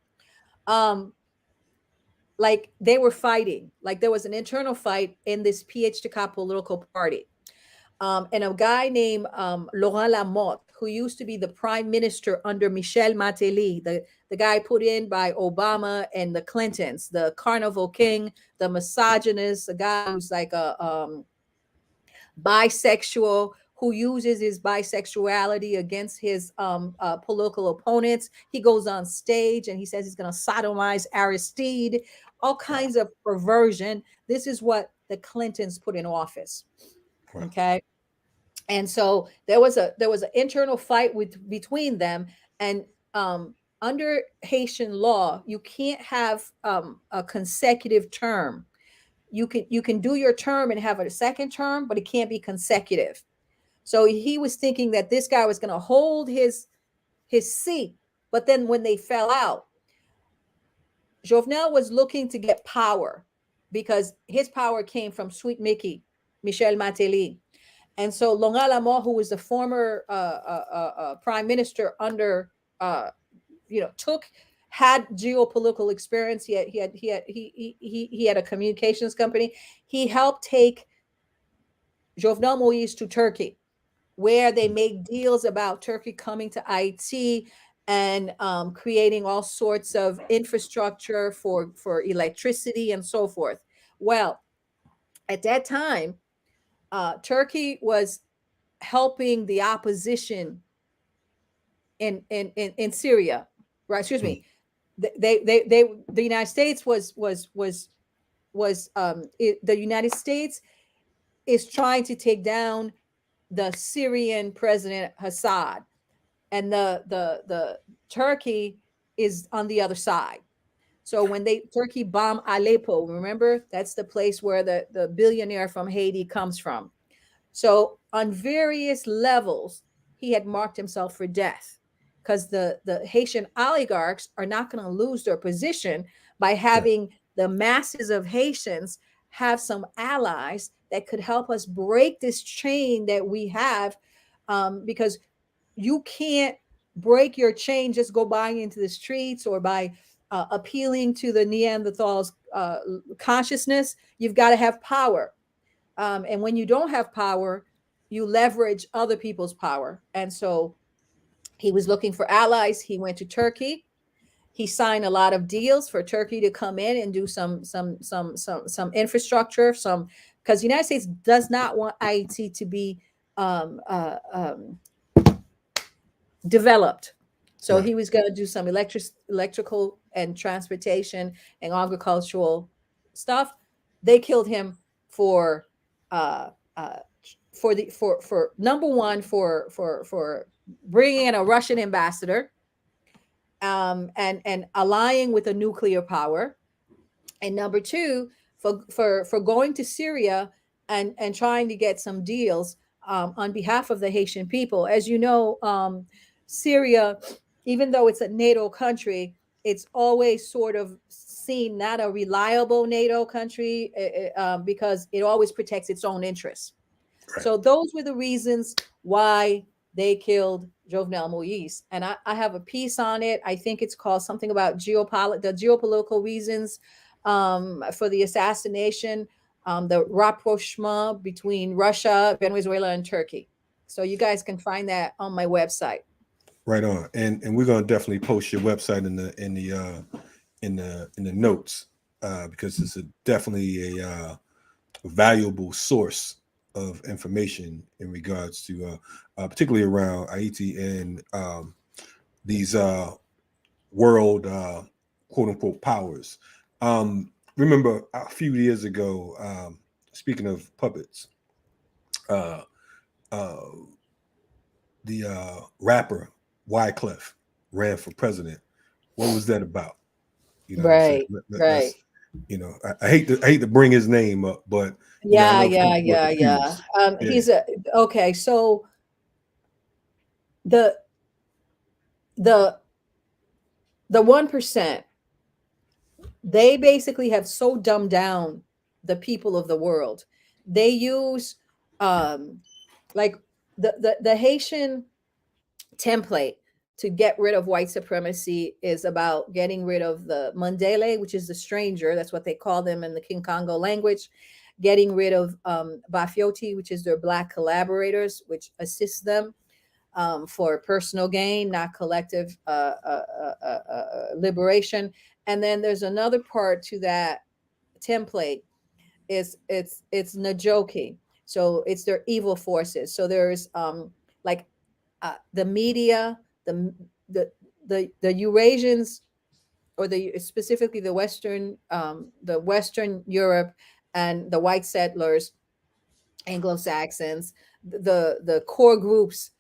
Like they were fighting, like there was an internal fight in this PHTK political party. And a guy named Laurent Lamotte, who used to be the prime minister under Michel Martelly, the guy put in by Obama and the Clintons, the carnival king, the misogynist, a guy who's like a bisexual, who uses his bisexuality against his political opponents. He goes on stage and he says he's going to sodomize Aristide, all kinds of perversion. This is what the Clintons put in office. Wow. Okay. And so there was an internal fight between them. And under Haitian law, you can't have a consecutive term. You can do your term and have a second term, but it can't be consecutive. So he was thinking that this guy was going to hold his seat, but then when they fell out, Jovenel was looking to get power because his power came from Sweet Mickey, Michel Martelly. And so Longalamo, who was the former prime minister under, had geopolitical experience. He had a communications company. He helped take Jovenel Moïse to Turkey, where they made deals about Turkey coming to Haiti and creating all sorts of infrastructure for electricity and so forth. Well, at that time, Turkey was helping the opposition in Syria, right? Excuse me. The United States the United States is trying to take down the Syrian president Assad, and the Turkey is on the other side. So when Turkey bombed Aleppo, remember, that's the place where the billionaire from Haiti comes from. So on various levels, he had marked himself for death, because the Haitian oligarchs are not going to lose their position by having the masses of Haitians have some allies that could help us break this chain that we have, because you can't break your chain just go buying into the streets or by appealing to the Neanderthals' consciousness. You've got to have power. And when you don't have power, you leverage other people's power. And so he was looking for allies. He went to Turkey. He signed a lot of deals for Turkey to come in and do some infrastructure, because the United States does not want Haiti to be developed. So he was going to do some electrical and transportation and agricultural stuff. They killed him for number one, for bringing in a Russian ambassador, and allying with a nuclear power, and number two, for going to Syria and trying to get some deals on behalf of the Haitian people. As you know, Syria, even though it's a NATO country, it's always sort of seen not a reliable NATO country, because it always protects its own interests. Right. So those were the reasons why they killed Jovenel Moïse. And I have a piece on it. I think it's called something about the geopolitical reasons for the assassination, the rapprochement between Russia, Venezuela, and Turkey. So you guys can find that on my website. Right on, and we're going to definitely post your website in the notes, because it's definitely a valuable source of information in regards to particularly around Haiti and these world quote unquote powers. Remember a few years ago, speaking of puppets, the rapper Wyclef ran for president. What was that about? You know, right, right. You know, I hate to bring his name up, but yeah. Yeah. He's okay. So the 1%, they basically have so dumbed down the people of the world. They use like the Haitian template to get rid of white supremacy is about getting rid of the Mandele, which is the stranger. That's what they call them in the King Congo language. Getting rid of Bafioti, which is their black collaborators, which assist them for personal gain, not collective liberation. And then there's another part to that template. It's Najoki. So it's their evil forces. So there's like the media, the Eurasians, or specifically the Western Europe and the white settlers, Anglo-Saxons, the core groups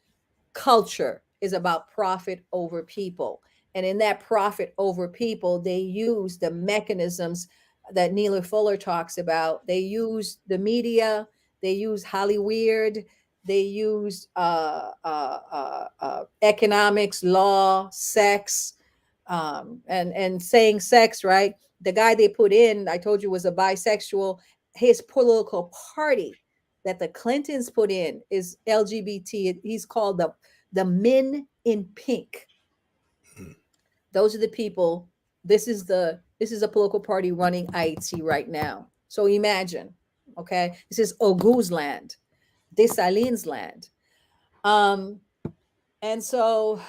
culture is about profit over people. And in that profit over people, they use the mechanisms that Neely Fuller talks about. They use the media, they use Hollywood, they use economics, law, sex, and saying sex, right? The guy they put in, I told you, was a bisexual. His political party, that the Clintons put in is LGBT. He's called the Men in Pink. Those are the people. This is a political party running Haiti right now. So imagine, okay, this is Ogu's land, Dessalines' land. And so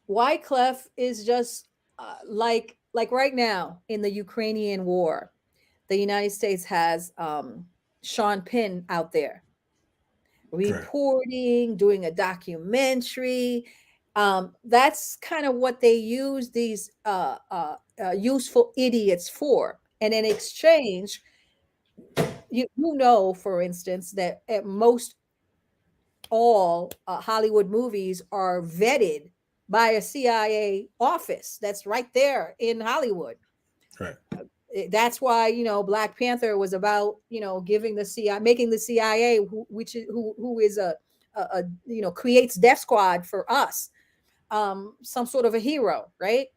Wyclef is just like right now in the Ukrainian war, the United States has Sean Penn out there reporting, doing a documentary. That's kind of what they use these useful idiots for. And in exchange, you know, for instance, that at most all Hollywood movies are vetted by a CIA office that's right there in Hollywood. Right. That's why, you know, Black Panther was about, you know, giving the CIA, making the CIA, who is a you know, creates Death Squad for us, some sort of a hero, right?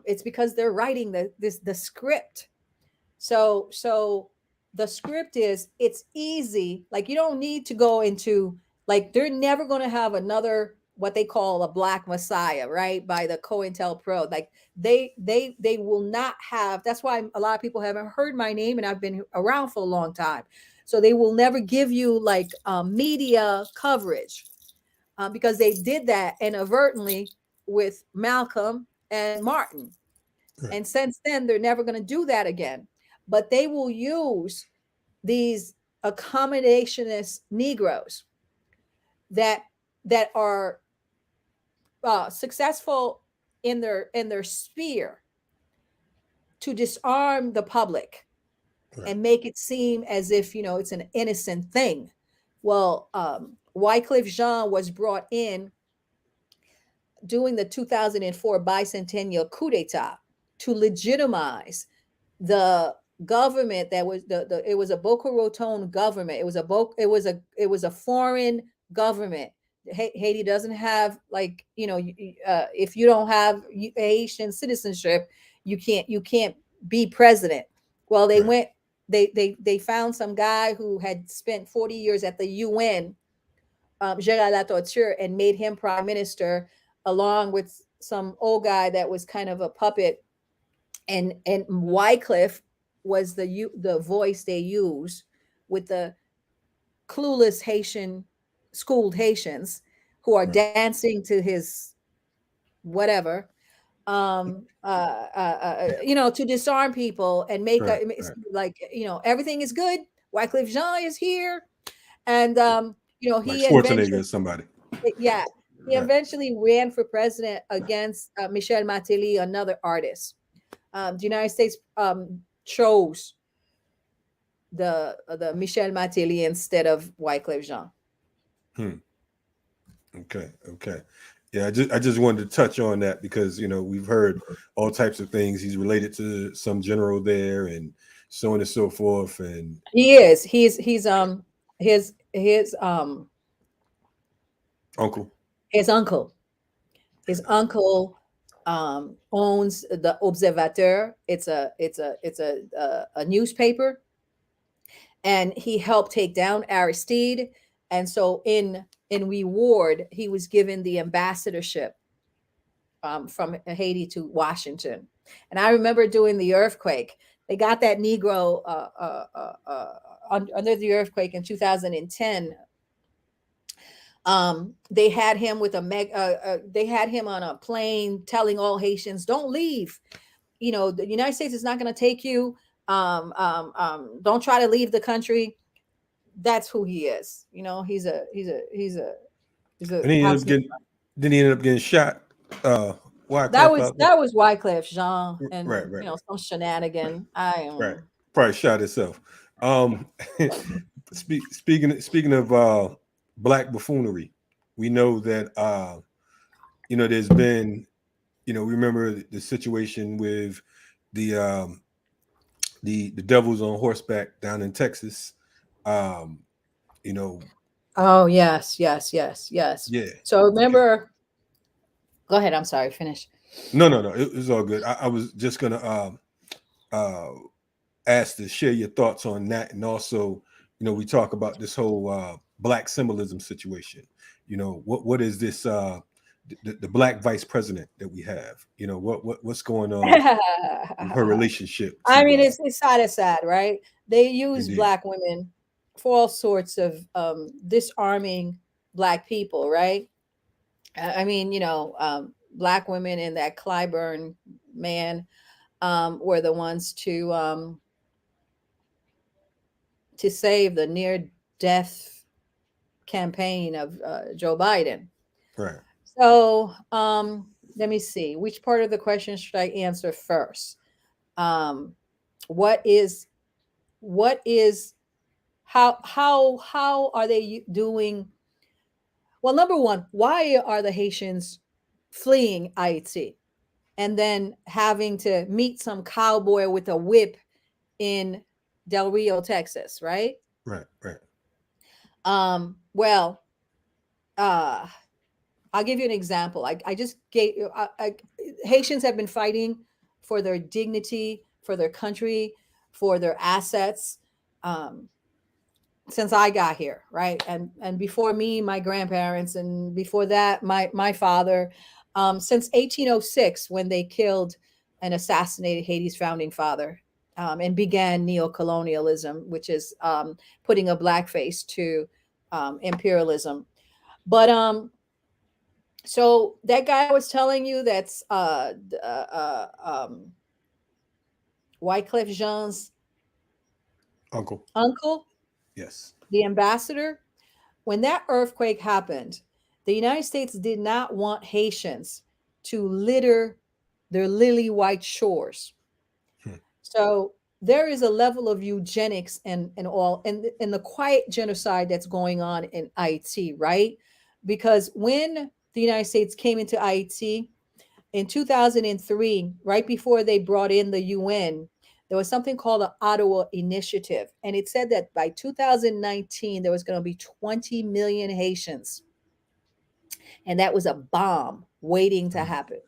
It's because they're writing the script. So the script is, it's easy. Like, you don't need to go into, like, they're never going to have another what they call a Black Messiah, right? By the COINTELPRO. Like they will not have. That's why a lot of people haven't heard my name, and I've been around for a long time. So they will never give you like media coverage because they did that inadvertently with Malcolm and Martin. Right. And since then, they're never going to do that again. But they will use these accommodationist Negroes that are successful in their sphere to disarm the public. Right. And make it seem as if, you know, it's an innocent thing. Well, Wyclef Jean was brought in during the 2004 bicentennial coup d'etat to legitimize the government that was it was a Boca Raton government. It was a foreign government. Haiti doesn't have, like, you know, if you don't have Haitian citizenship, you can't be president. Well, they went, they found some guy who had spent 40 years at the UN, Gérard Latorture, and made him prime minister along with some old guy that was kind of a puppet. And Wyclef was the voice they used with the clueless schooled Haitians who are dancing to his whatever, you know, to disarm people and make like, you know, everything is good. Wyclef Jean is here, and you know, he like Schwarzenegger, somebody. Yeah, he eventually ran for president against Michel Martelly, another artist. The United States chose the Michel Martelly instead of Wyclef Jean. Okay. Yeah, I just wanted to touch on that because, you know, we've heard all types of things. He's related to some general there and so on and so forth. And he's his uncle. His uncle owns the Observateur. It's a newspaper, and he helped take down Aristide. And so in reward, he was given the ambassadorship from Haiti to Washington. And I remember during the earthquake, they got that Negro under the earthquake in 2010. They had him with they had him on a plane telling all Haitians, don't leave. You know, the United States is not going to take you. Don't try to leave the country. That's who he is. You know, he's a. And he ended up getting shot. Wyclef, that was Wyclef Jean, and you know, some shenanigan. Probably shot itself. Speaking of Black buffoonery, we know that you know, there's been, you know, remember the situation with the devils on horseback down in Texas. You know. Oh yes. Yeah. So remember. Go ahead. I'm sorry. Finish. No. It was all good. I was just gonna uh, asked to share your thoughts on that, and also, we talk about this whole black symbolism situation. What is this? The black vice president that we have. What's going on in her relationship I to mean, it's sad, right? They use indeed. black women for all sorts of disarming black people, right? I mean, black women and that Clyburn man were the ones to save the near death campaign of Joe Biden. Right. So let me see. Which part of the question should I answer first? Um, what is what is how are they doing? Well, number one, why are the Haitians fleeing Haiti and then having to meet some cowboy with a whip in Del Rio, Texas, right? Right. Right. Well, uh, I'll give you an example. I just gave Haitians have been fighting for their dignity, for their country, for their assets. Um, since I got here, right? And before me, my grandparents, and before that, my father, since 1806, when they killed and assassinated Haiti's founding father, and began neo-colonialism, which is putting a black face to imperialism. But so that guy I was telling you, that's Wycliffe Jean's Uncle. uncle, Yes. the ambassador. When that earthquake happened, the United States did not want Haitians to litter their lily white shores. Hmm. So there is a level of eugenics and the quiet genocide that's going on in Haiti, right? Because when the United States came into Haiti in 2003, right before they brought in the UN, there was something called the Ottawa Initiative. And it said that by 2019, there was going to be 20 million Haitians. And that was a bomb waiting to Hmm. happen.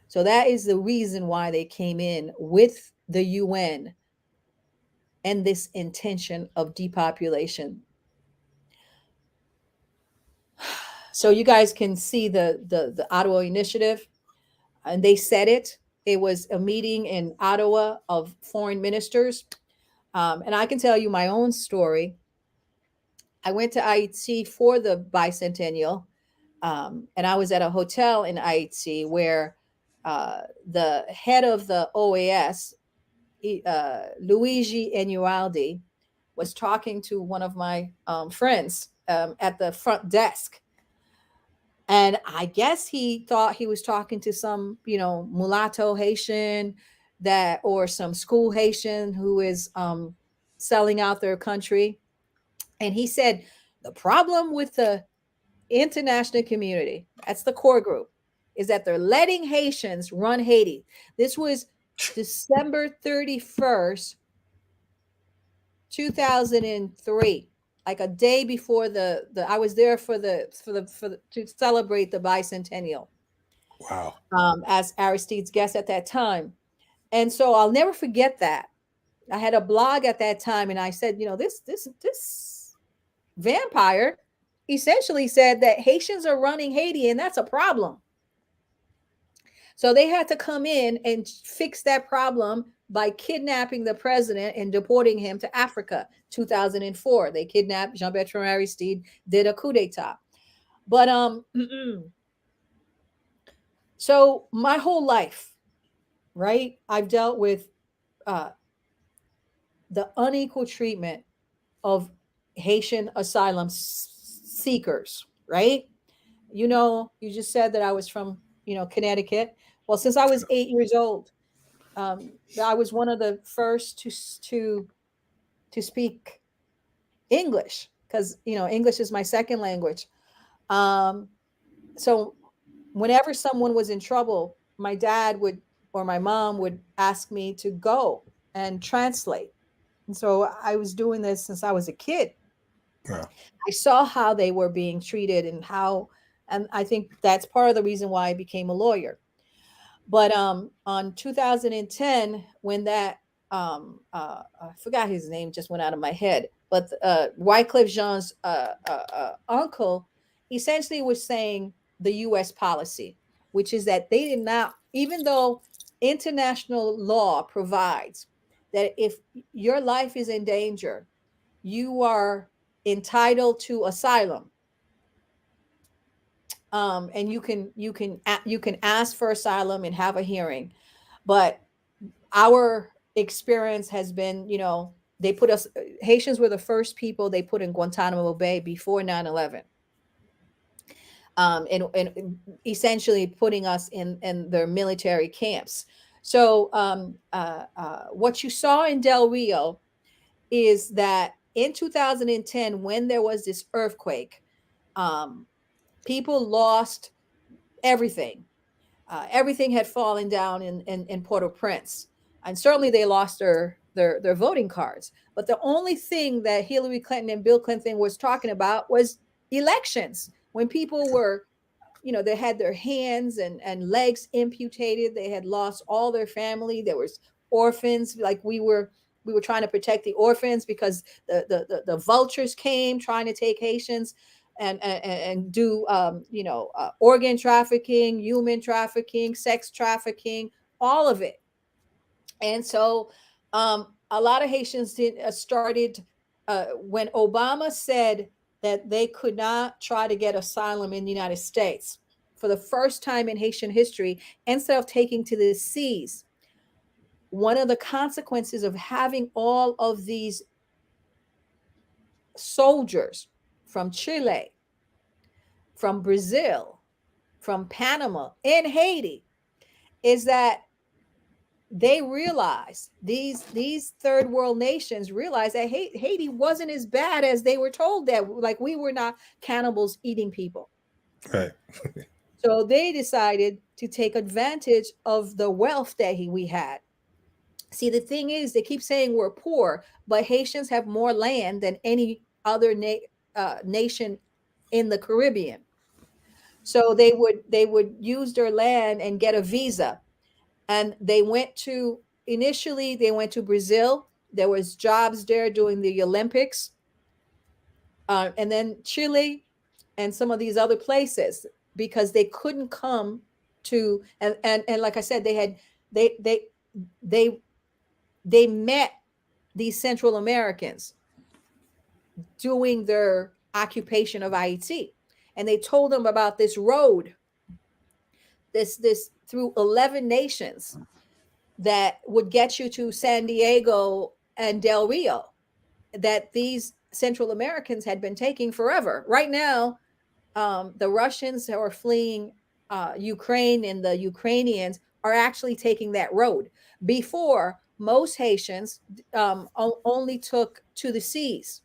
So that is the reason why they came in with the UN and this intention of depopulation. So you guys can see the Ottawa Initiative, and they said it. It was a meeting in Ottawa of foreign ministers. And I can tell you my own story. I went to Haiti for the bicentennial, and I was at a hotel in Haiti where the head of the OAS, Luigi Enualdi, was talking to one of my friends at the front desk. And I guess he thought he was talking to some, mulatto Haitian that, or some school Haitian who is selling out their country. And he said, the problem with the international community, that's the core group, is that they're letting Haitians run Haiti. This was December 31st, 2003, like a day before the I was there for the to celebrate the bicentennial Wow. as Aristide's guest at that time. And so I'll never forget that. I had a blog at that time, and I said, this vampire essentially said that Haitians are running Haiti, and that's a problem. So they had to come in and fix that problem by kidnapping the president and deporting him to Africa. 2004, they kidnapped Jean-Bertrand Aristide, did a coup d'etat. But so my whole life, right, I've dealt with uh, the unequal treatment of Haitian asylum seekers, right? You just said that I was from, Connecticut. Well, since I was 8 years old, I was one of the first to speak English because English is my second language. Um, so whenever someone was in trouble, my dad would or my mom would ask me to go and translate. And so I was doing this since I was a kid. Yeah. I saw how they were being treated and I think that's part of the reason why I became a lawyer. But on 2010, when that I forgot his name, just went out of my head, but Wycliffe Jean's uncle essentially was saying the U.S. policy, which is that they did not, even though international law provides that if your life is in danger, you are entitled to asylum, and you can ask for asylum and have a hearing. But our experience has been, they put us, Haitians were the first people they put in Guantanamo Bay before 9/11, and essentially putting us in their military camps. So what you saw in Del Rio is that in 2010, when there was this earthquake, um, people lost everything. Everything had fallen down in Port-au-Prince, and certainly they lost their voting cards. But the only thing that Hillary Clinton and Bill Clinton was talking about was elections. When people were, they had their hands and legs amputated, they had lost all their family. There was orphans, like we were trying to protect the orphans because the vultures came trying to take Haitians and do organ trafficking, human trafficking, sex trafficking, all of it. And so a lot of Haitians started when Obama said that they could not try to get asylum in the United States. For the first time in Haitian history, instead of taking to the seas, one of the consequences of having all of these soldiers from Chile, from Brazil, from Panama, and Haiti is that they realized, these third world nations realized that Haiti wasn't as bad as they were told, that like we were not cannibals eating people. Right. So they decided to take advantage of the wealth that we had. See, the thing is, they keep saying we're poor, but Haitians have more land than any other nation in the Caribbean. So they would use their land and get a visa, and they went to Brazil. There was jobs there doing the Olympics, and then Chile and some of these other places, because they couldn't come to, and like I said, they they they they met these Central Americans doing their occupation of Haiti, and they told them about this road, this through 11 nations that would get you to San Diego and Del Rio, that these Central Americans had been taking forever. Right now, the Russians who are fleeing Ukraine and the Ukrainians are actually taking that road. Before, most Haitians only took to the seas.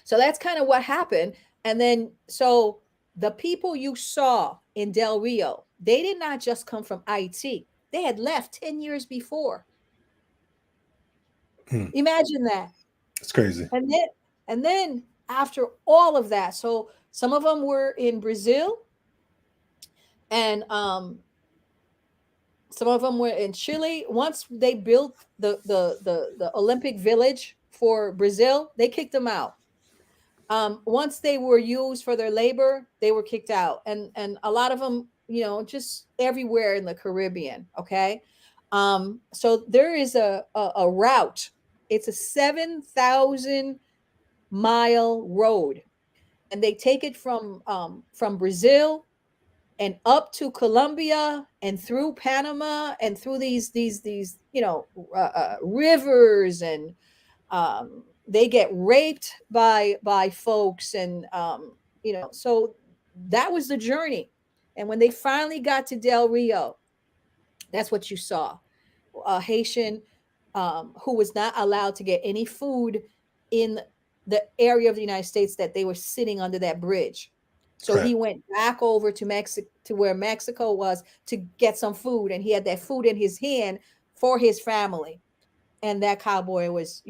So that's kind of what happened. And then, so the people you saw in Del Rio, they did not just come from Haiti. They had left 10 years before. Hmm. Imagine that. It's crazy. And then after all of that, so some of them were in Brazil, and some of them were in Chile. Once they built the Olympic Village for Brazil, they kicked them out. Once they were used for their labor, they were kicked out, and a lot of them, just everywhere in the Caribbean. Okay, so there is a route. It's a 7,000-mile road, and they take it from Brazil and up to Colombia and through Panama and through these rivers, and they get raped by folks, and so that was the journey. And when they finally got to Del Rio, that's what you saw: a Haitian who was not allowed to get any food in the area of the United States that they were sitting under that bridge. So Right. he went back over to Mexico, to where Mexico was, to get some food, and he had that food in his hand for his family. And that cowboy was,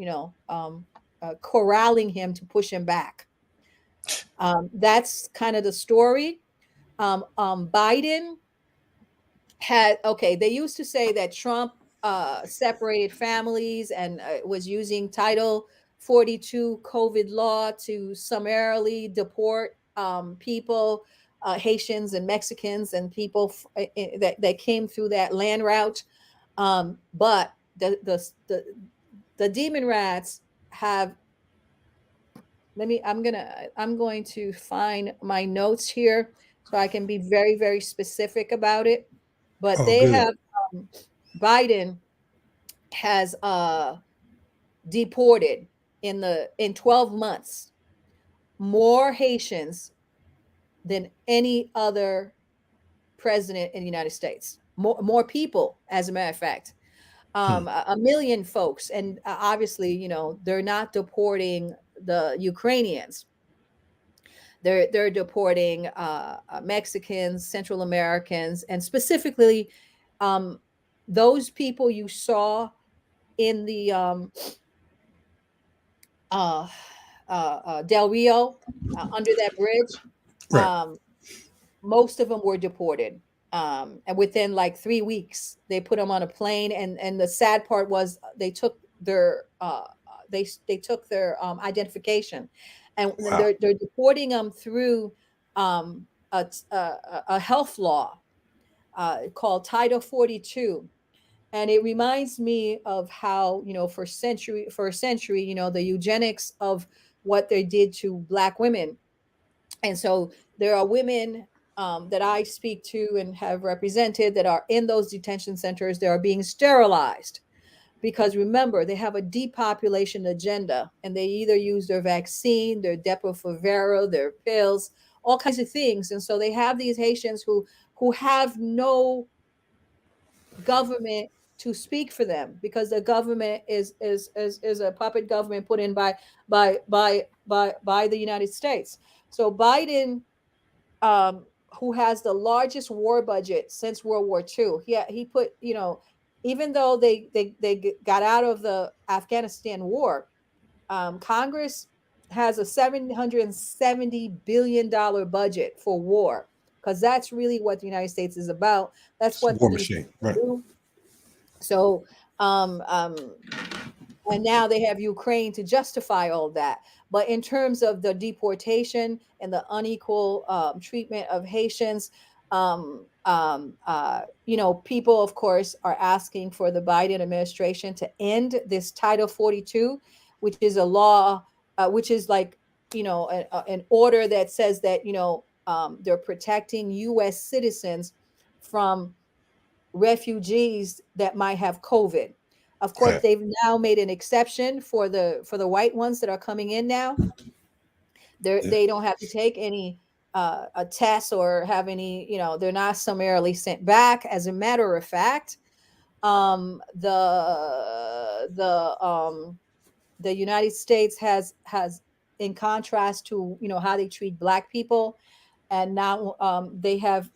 corralling him to push him back. That's kind of the story. Biden had, okay, they used to say that Trump separated families and was using Title 42 COVID law to summarily deport people, Haitians and Mexicans and people that came through that land route. But the demon rats have, I'm going to find my notes here so I can be very, very specific about it. But Oh, they good. have, um, Biden has deported in 12 months more Haitians than any other president in the United States. More people, as a matter of fact. Hmm. A million folks. And obviously, they're not deporting the Ukrainians. They're deporting Mexicans, Central Americans, and specifically um, those people you saw in the uh, Del Rio, under that bridge. Right. Um, Most of them were deported, and within like 3 weeks, they put them on a plane. And the sad part was they took their they took their identification, and then Wow. they're deporting them through a health law called Title 42. And it reminds me of how, for a century, the eugenics of what they did to Black women. And so there are women that I speak to and have represented that are in those detention centers. They are being sterilized because, remember, they have a depopulation agenda, and they either use their vaccine, their Depo-Provera, their pills, all kinds of things. And so they have these Haitians who have no government to speak for them, because the government is a puppet government put in by the United States. So Biden, who has the largest war budget since World War II, he put, even though they got out of the Afghanistan war, Congress has a $770 billion budget for war, because that's really what the United States is about. That's It's a what war these machine. Right. do. So, um, um, and now they have Ukraine to justify all that. But in terms of the deportation and the unequal treatment of Haitians, people, of course, are asking for the Biden administration to end this Title 42, which is a law, which is like, an order that says that, they're protecting U.S. citizens from refugees that might have COVID. Of course, Right. they've now made an exception for the white ones that are coming in now. Yeah. They don't have to take any a test or have any, they're not summarily sent back. As a matter of fact, the United States has, in contrast to, how they treat Black people, and now they have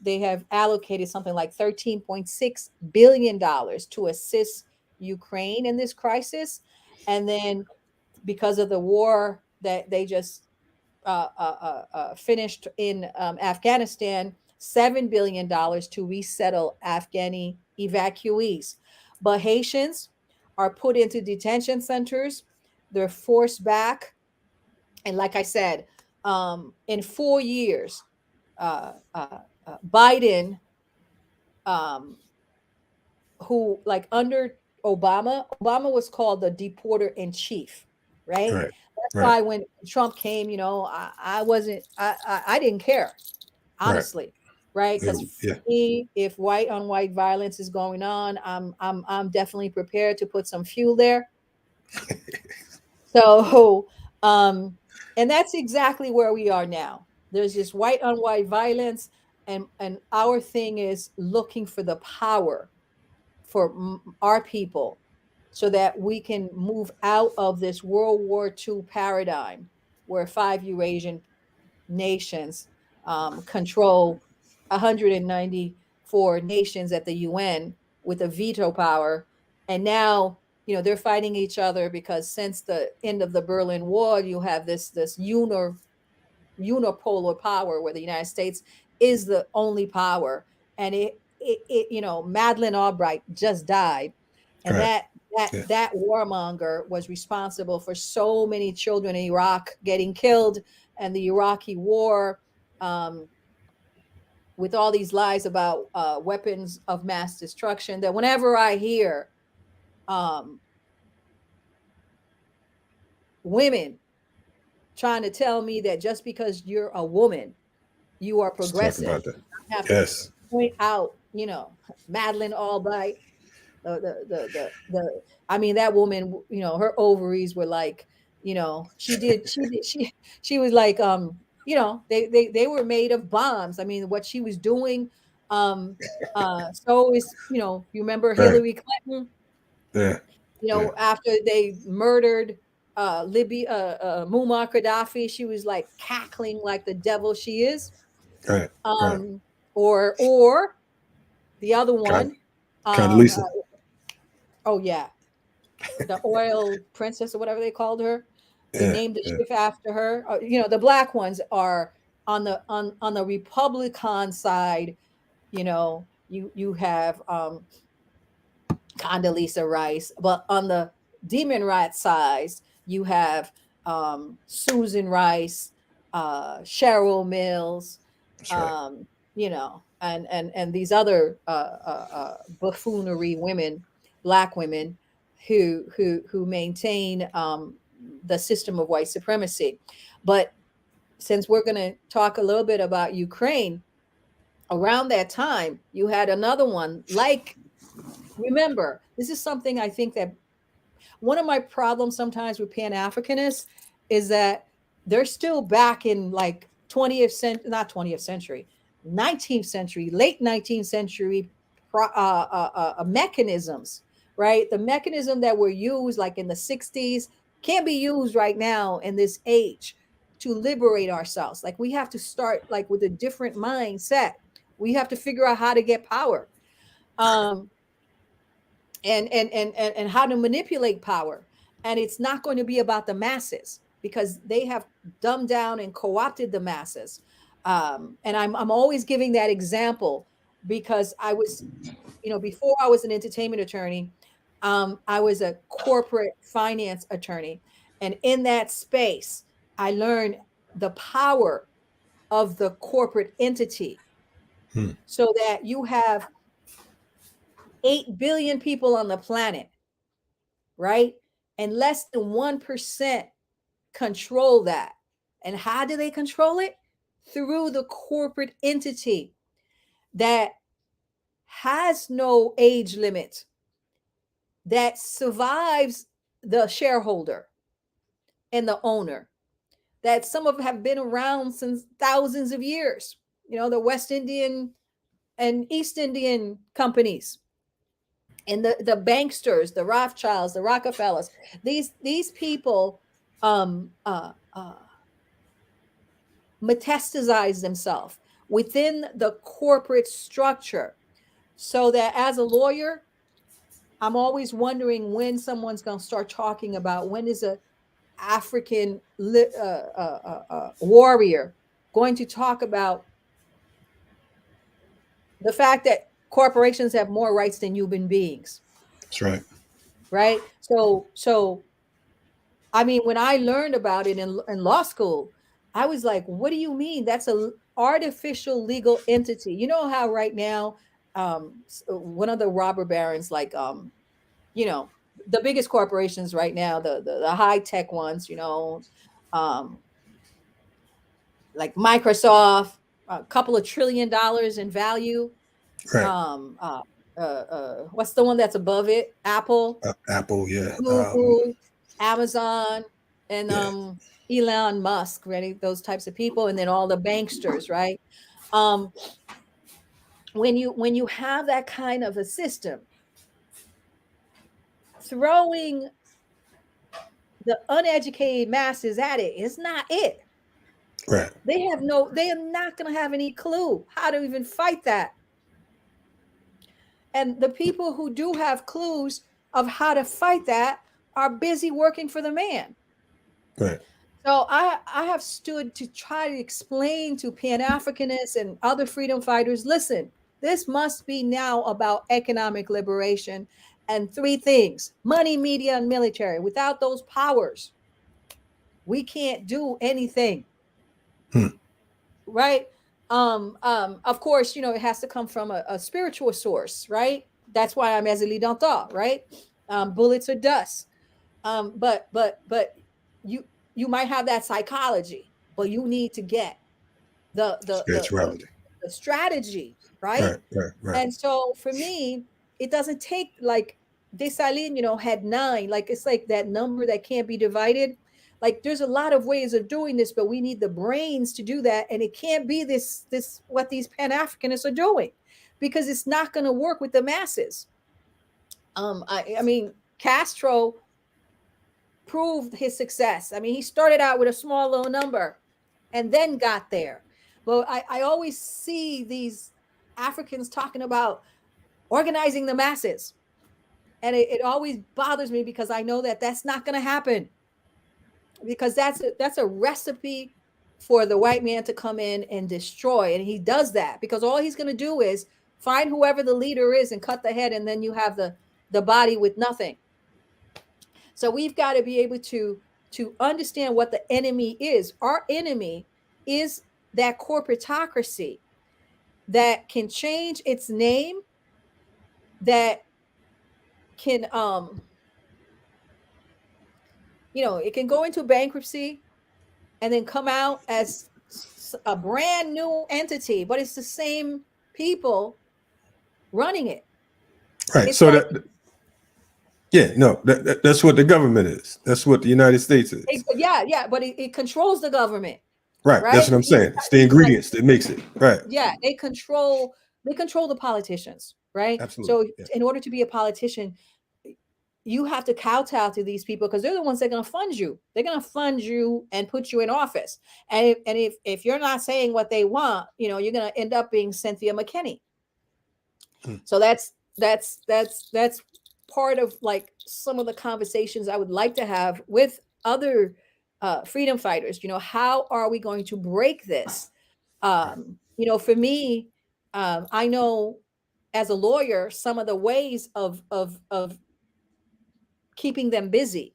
allocated something like $13.6 billion to assist Ukraine in this crisis. And then, because of the war that they just finished in Afghanistan, $7 billion to resettle Afghani evacuees. But Haitians are put into detention centers. They're forced back, and like I said, in 4 years, Biden, um, who, like, under Obama was called the deporter in chief, right? Right. That's Right. why when Trump came, I wasn't, I didn't care, Right. honestly, right? Yeah. Because for Yeah. me, if white on white violence is going on, I'm definitely prepared to put some fuel there. So, and that's exactly where we are now. There's this white on white violence, and our thing is looking for the power for our people, so that we can move out of this World War II paradigm where five Eurasian nations control 194 nations at the UN with a veto power. And now, they're fighting each other because since the end of the Berlin Wall, you have this unipolar power where the United States is the only power. And Madeleine Albright just died, and Right. Yeah. that warmonger was responsible for so many children in Iraq getting killed, and the Iraqi war, um, with all these lies about weapons of mass destruction. That whenever I hear um, women trying to tell me that just because you're a woman, you are Let's talk progressive, about that. I have to Yes. point out, Madeleine Albright, the I mean, that woman, her ovaries were like, she was like, they were made of bombs. I mean, what she was doing. um so is, you remember Right. Hillary Clinton, Yeah. Yeah. after they murdered Libya, Muammar Gaddafi, she was like cackling like the devil she is. Right. Right. um or the other Con- one. um Condoleezza. oh yeah, the oil princess or whatever they called her. They Yeah. named the Yeah. ship after her. The black ones are on the Republican side. You have Condoleezza Rice, but on the demon rat side, you have Susan Rice, Cheryl Mills, That's right. and these other buffoonery women, black women, who maintain the system of white supremacy. But since we're going to talk a little bit about Ukraine, around that time, you had another one like. Remember, this is something I think that one of my problems sometimes with Pan Africanists is that they're still back in like 20th century, not 20th century, 19th century, late 19th century mechanisms, right? The mechanism that were used like in the 60s can't be used right now in this age to liberate ourselves. Like we have to start like with a different mindset. We have to figure out how to get power. Um, and how to manipulate power. And it's not going to be about the masses because they have dumbed down and co-opted the masses. And I'm always giving that example because I was, before I was an entertainment attorney, I was a corporate finance attorney. And in that space, I learned the power of the corporate entity, Hmm. so that you have 8 billion people on the planet, right? And less than 1% control that. And how do they control it? Through the corporate entity that has no age limit, that survives the shareholder and the owner, that some of them have been around since thousands of years. The West Indian and East Indian companies, and the banksters, the Rothschilds, the Rockefellers, these people metastasize themselves within the corporate structure, so that as a lawyer, I'm always wondering when someone's going to start talking about when is a African warrior going to talk about the fact that corporations have more rights than human beings, That's right. right? So I mean, when I learned about it in law school, I was like, what do you mean? That's a artificial legal entity. You know how right now, one of the robber barons, like, you know, the biggest corporations right now, the high tech ones, um, like Microsoft, a couple of $1 trillion in value. Right. Um, what's the one that's above it? Apple, Apple. Yeah. Google, Amazon, and Yeah. Elon Musk, right? Those types of people, and then all the banksters, right? Um, when you have that kind of a system, throwing the uneducated masses at it is not it. Right. They are not going to have any clue how to even fight that. And the people who do have clues of how to fight that are busy working for the man. Right. So I have stood to try to explain to Pan Africanists and other freedom fighters, listen, This must be now about economic liberation and three things: money, media, and military. Without those powers, we can't do anything. Hmm. Right. Of course, it has to come from a spiritual source, right? That's why I'm Èzili Dantò, right? Bullets or dust. But you you might have that psychology, but you need to get the the the the, Spirituality. the strategy, right? Right, right, right. And so for me, it doesn't take like Dessalines, had nine. Like it's like that number that can't be divided. Like there's a lot of ways of doing this, but we need the brains to do that. And it can't be this what these Pan-Africanists are doing, because it's not going to work with the masses. I mean, Castro proved his success. I mean, he started out with a small little number and then got there. But I always see these Africans talking about organizing the masses. And it always bothers me, because I know that that's not going to happen, because that's a recipe for the white man to come in and destroy. And he does that because all he's going to do is find whoever the leader is and cut the head. And then you have the body with nothing. So we've got to be able to understand what the enemy is. Our enemy is that corporatocracy that can change its name, that can it can go into bankruptcy and then come out as a brand new entity, but it's the same people running it. Right. It's So like, yeah, no, that's what the government is. That's what the United States is. yeah, but it controls the government, Right. That's right? what I'm saying. It's the Like, ingredients that makes it. Right. yeah, they control the politicians, right? Absolutely. So Yeah. in order to be a politician, you have to kowtow to these people, because they're the ones that are going to fund you. They're going to fund you and put you in office. And if you're not saying what they want, you're going to end up being Cynthia McKinney. Hmm. So that's part of like some of the conversations I would like to have with other freedom fighters. How are we going to break this? Right. For me, I know as a lawyer some of the ways of keeping them busy.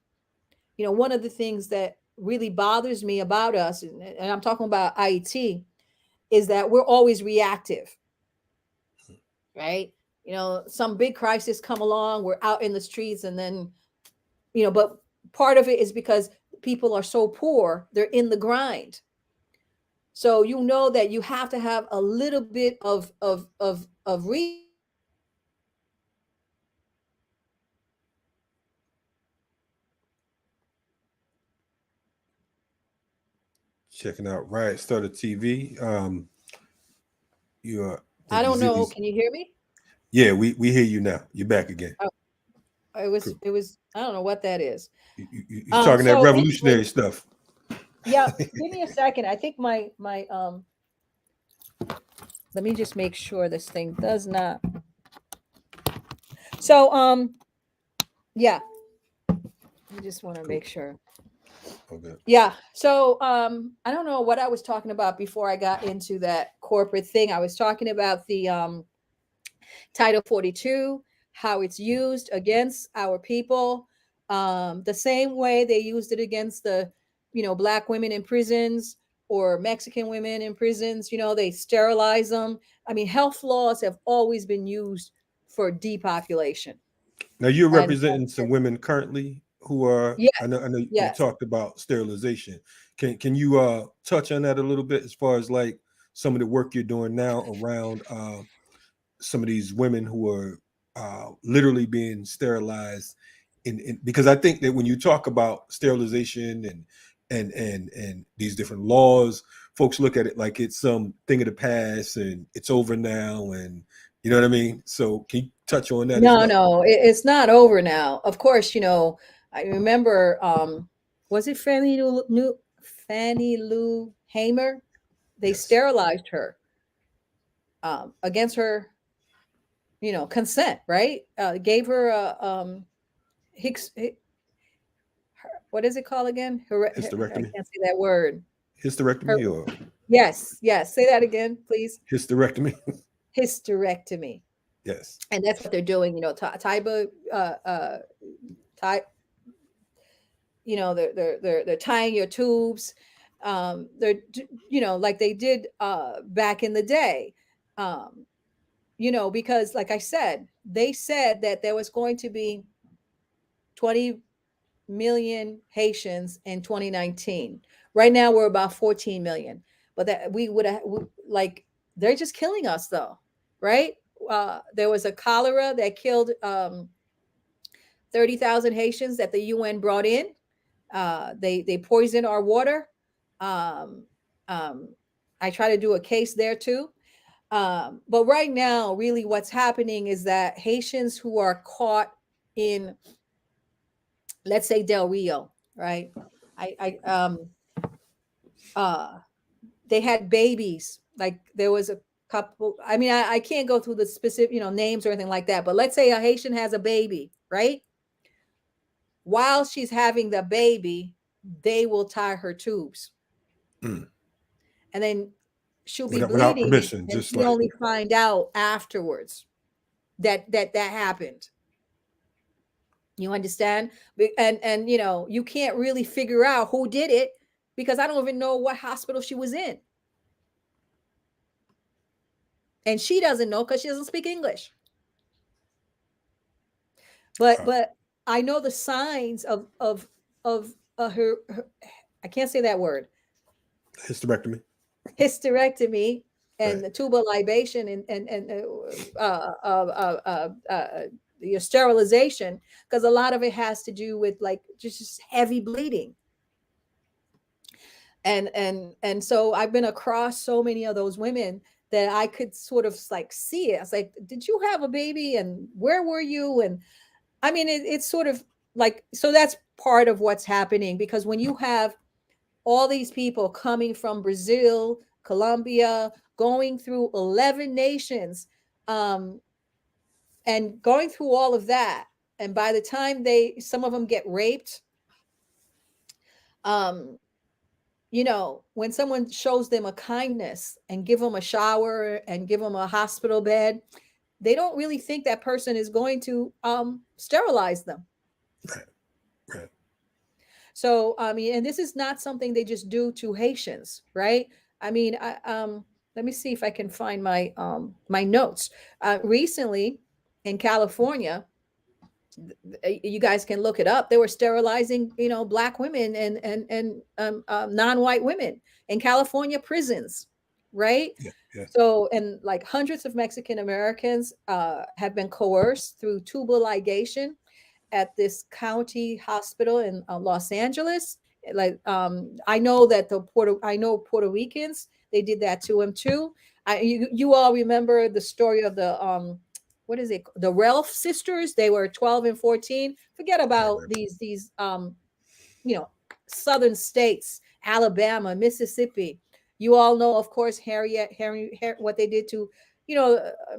One of the things that really bothers me about us, and I'm talking about IET, is that we're always reactive, right? Some big crisis come along, we're out in the streets, and then, but part of it is because people are so poor, they're in the grind. So that you have to have a little bit of Checking out Riot Started TV. You I think don't know. Ezili's. Can you hear me? Yeah, we hear you now. You're back again. Oh, it was Cool. it was I don't know what that is. You're talking that So anyway, revolutionary stuff. yeah, give me a second. I think my let me just make sure this thing does not. So yeah, I just want to Cool. make sure. Okay. Yeah. So I don't know what I was talking about before I got into that corporate thing. I was talking about the Title 42, how it's used against our people, the same way they used it against the, black women in prisons or Mexican women in prisons. They sterilize them. I mean, health laws have always been used for depopulation. Now you're And representing some women currently who are. yes, I know you yes. talked about sterilization. Can you touch on that a little bit as far as like some of the work you're doing now around some of these women who are literally being sterilized because I think that when you talk about sterilization and these different laws, folks look at it like it's some thing of the past and it's over now, and you know what I mean. So can you touch on that as No, well? no, it's not over now. Of course, I remember, was it Fannie Lou Hamer? They Yes, sterilized her against her, consent, right? Gave her a Hicks, what is it called again? I hysterectomy, can't say that word. Her, hysterectomy or yes, yes. Say that again, please. hysterectomy. hysterectomy. Yes. And that's what they're doing. Taiba, Ty, they're tying your tubes. They're, like they did back in the day. Um, because like I said, they said that there was going to be 20 million Haitians in 2019. Right now we're about 14 million. But that we would have, like, they're just killing us though, right? There was a cholera that killed 30,000 Haitians that the UN brought in. They poison our water. Um, um, I try to do a case there too. But right now, really, what's happening is that Haitians who are caught in, let's say, Del Rio, right? I uh, they had babies. Like there was a couple. I mean, I can't go through the specific, names or anything like that. But let's say a Haitian has a baby, right? While she's having the baby, they will tie her tubes, Mm. and then she'll be Without bleeding, permission, and just we like only find out afterwards that happened. You understand? And you can't really figure out who did it because I don't even know what hospital she was in. And she doesn't know because she doesn't speak English. But I know the signs of her I can't say that word. hysterectomy. Hysterectomy and Right. the tubal libation and your sterilization, because a lot of it has to do with like just heavy bleeding. And so I've been across so many of those women that I could sort of like see it. I was like, did you have a baby and where were you? And I mean, it's sort of like, so that's part of what's happening, because when you have all these people coming from Brazil, Colombia, going through 11 nations, um, and going through all of that, and by the time some of them get raped, um, when someone shows them a kindness and give them a shower and give them a hospital bed, they don't really think that person is going to sterilize them. Right. Right. So, I mean, and this is not something they just do to Haitians, right? I mean, let me see if I can find my notes. Recently in California, you guys can look it up. They were sterilizing, black women and non-white women in California prisons, right? Yeah. Yeah. So, and like hundreds of Mexican Americans have been coerced through tubal ligation at this county hospital in Los Angeles. Like, I know that I know Puerto Ricans, they did that to him too. You all remember the story of the what is it? The Ralph sisters. They were 12 and 14. Forget Right. about Right. these you know, southern states, Alabama, Mississippi. You all know, of course, Harry, what they did to,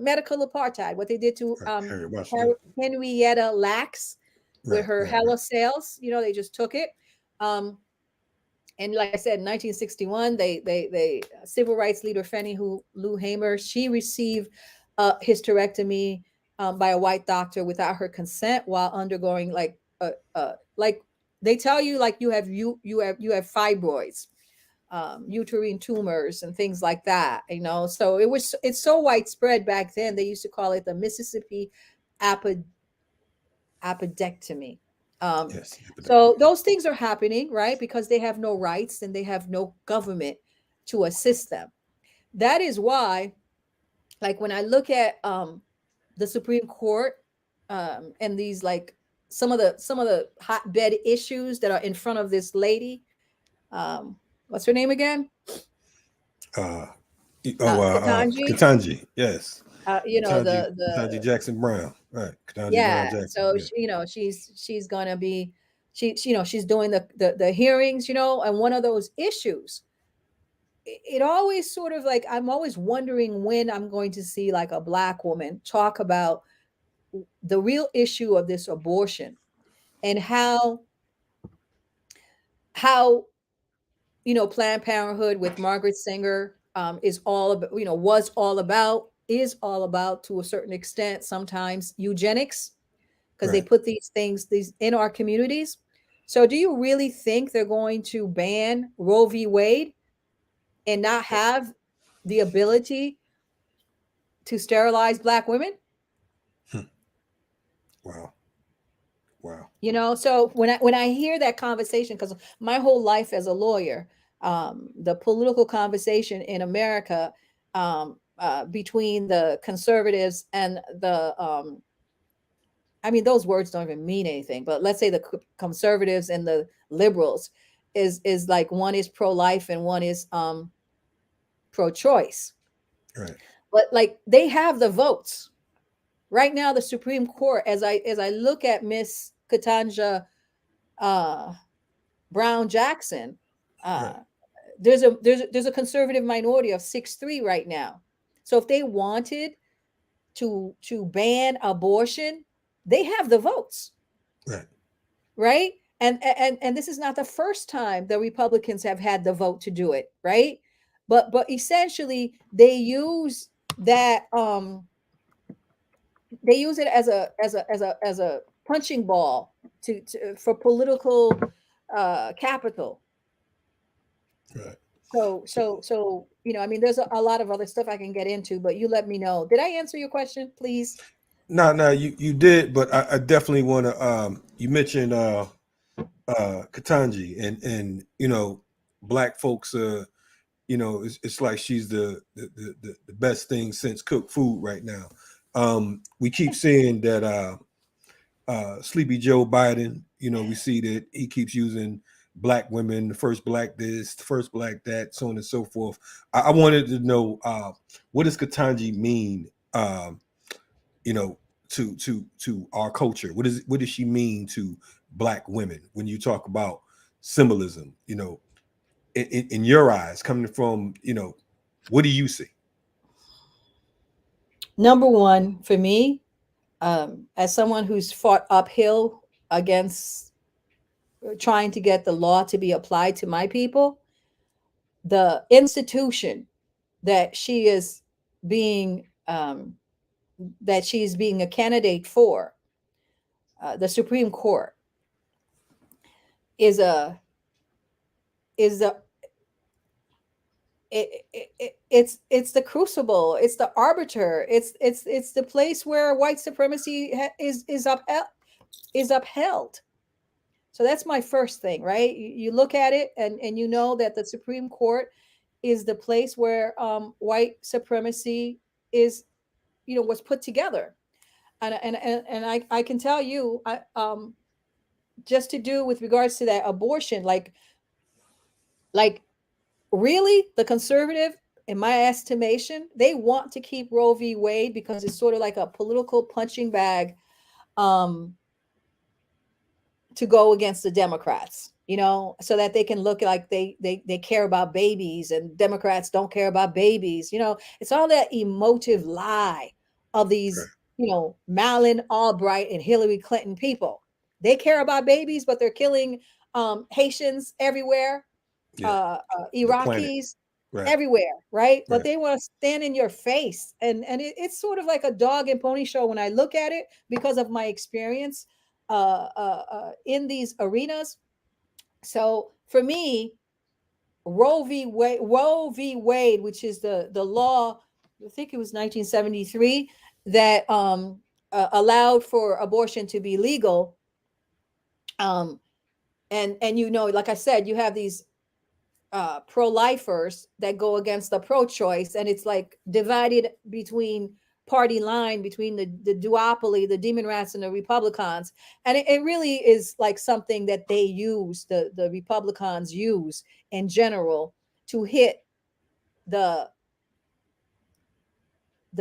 medical apartheid, what they did to Right. Harriet Washington. Henrietta Lacks with Right. her Right. Right. hella sales. They just took it. Um, and like I said, in 1961, they civil rights leader Lou Hamer, she received a hysterectomy by a white doctor without her consent while undergoing like they tell you, like you have fibroids, uterine tumors and things like that. So it's so widespread back then. They used to call it the Mississippi apodectomy. Um, Yes. so those things are happening, right? Because they have no rights and they have no government to assist them. That is why, like when I look at the Supreme Court and these like some of the hotbed issues that are in front of this lady, what's her name again? Uh, Ketanji. Ketanji. Yes. Ketanji. Ketanji The Jackson Brown. Right. Ketanji Brown Yeah, Jackson. so Yeah. she's gonna be, she's doing the hearings, and one of those issues, it always sort of like, I'm always wondering when I'm going to see like a black woman talk about the real issue of this abortion, and how Planned Parenthood with Margaret Sanger is all about, was all about is all about, to a certain extent, sometimes eugenics, because they Right. put these in our communities. So do you really think they're going to ban Roe v. Wade and not have the ability to sterilize Black women? Hmm. Wow. Wow. So when I hear that conversation, because my whole life as a lawyer, the political conversation in America, between the conservatives and the I mean, those words don't even mean anything, but let's say the conservatives and the liberals is like, one is pro-life and one is pro-choice. Right. But like, they have the votes right now. The Supreme Court, as I look at Miss Katanja uh Brown Jackson, Right. uh there's a conservative minority of 6-3 right now. So if they wanted to ban abortion, they have the votes, Right. right? And this is not the first time the Republicans have had the vote to do it, right? But essentially that they use it as a punching ball for political capital. Right. So I mean, there's a lot of other stuff I can get into, but you let me know. Did I answer your question, please? No, no, you did, but I definitely want to. You mentioned Ketanji, and black folks. It's like she's the best thing since cooked food right now. We keep seeing that Sleepy Joe Biden. We see that he keeps using black women, the first black this, the first black that, so on and so forth. I wanted to know, what does Ketanji mean? You know, to our culture. What does she mean to black women when you talk about symbolism? In your eyes, coming from, what do you see? Number one, for me, as someone who's fought uphill against trying to get the law to be applied to my people, the institution that she is being that she's being a candidate for, the Supreme Court, is a is a it's the crucible, it's the arbiter, it's the place where white supremacy is upheld. So that's my first thing, right? You look at it, and you know that the Supreme Court is the place where white supremacy is, was put together. And I can tell you, just to do with regards to that abortion, like really, the conservative, in my estimation, they want to keep Roe v. Wade because it's sort of like a political punching bag, um, to go against the Democrats, so that they can look like they care about babies, and Democrats don't care about babies. It's all that emotive lie of these, Malin Albright and Hillary Clinton people. They care about babies, but they're killing Haitians everywhere, Yeah, the planet. Iraqis Right. everywhere, right? But Right. they want to stand in your face, and it's sort of like a dog and pony show when I look at it, because of my experience in these arenas. So for me, Roe v. Wade, which is the law, I think it was 1973, that allowed for abortion to be legal. Um, and like I said, you have these pro-lifers that go against the pro-choice, and it's like divided between party line between the duopoly, the demon rats, and the Republicans. And it really is like something that they use, the Republicans use in general, to hit the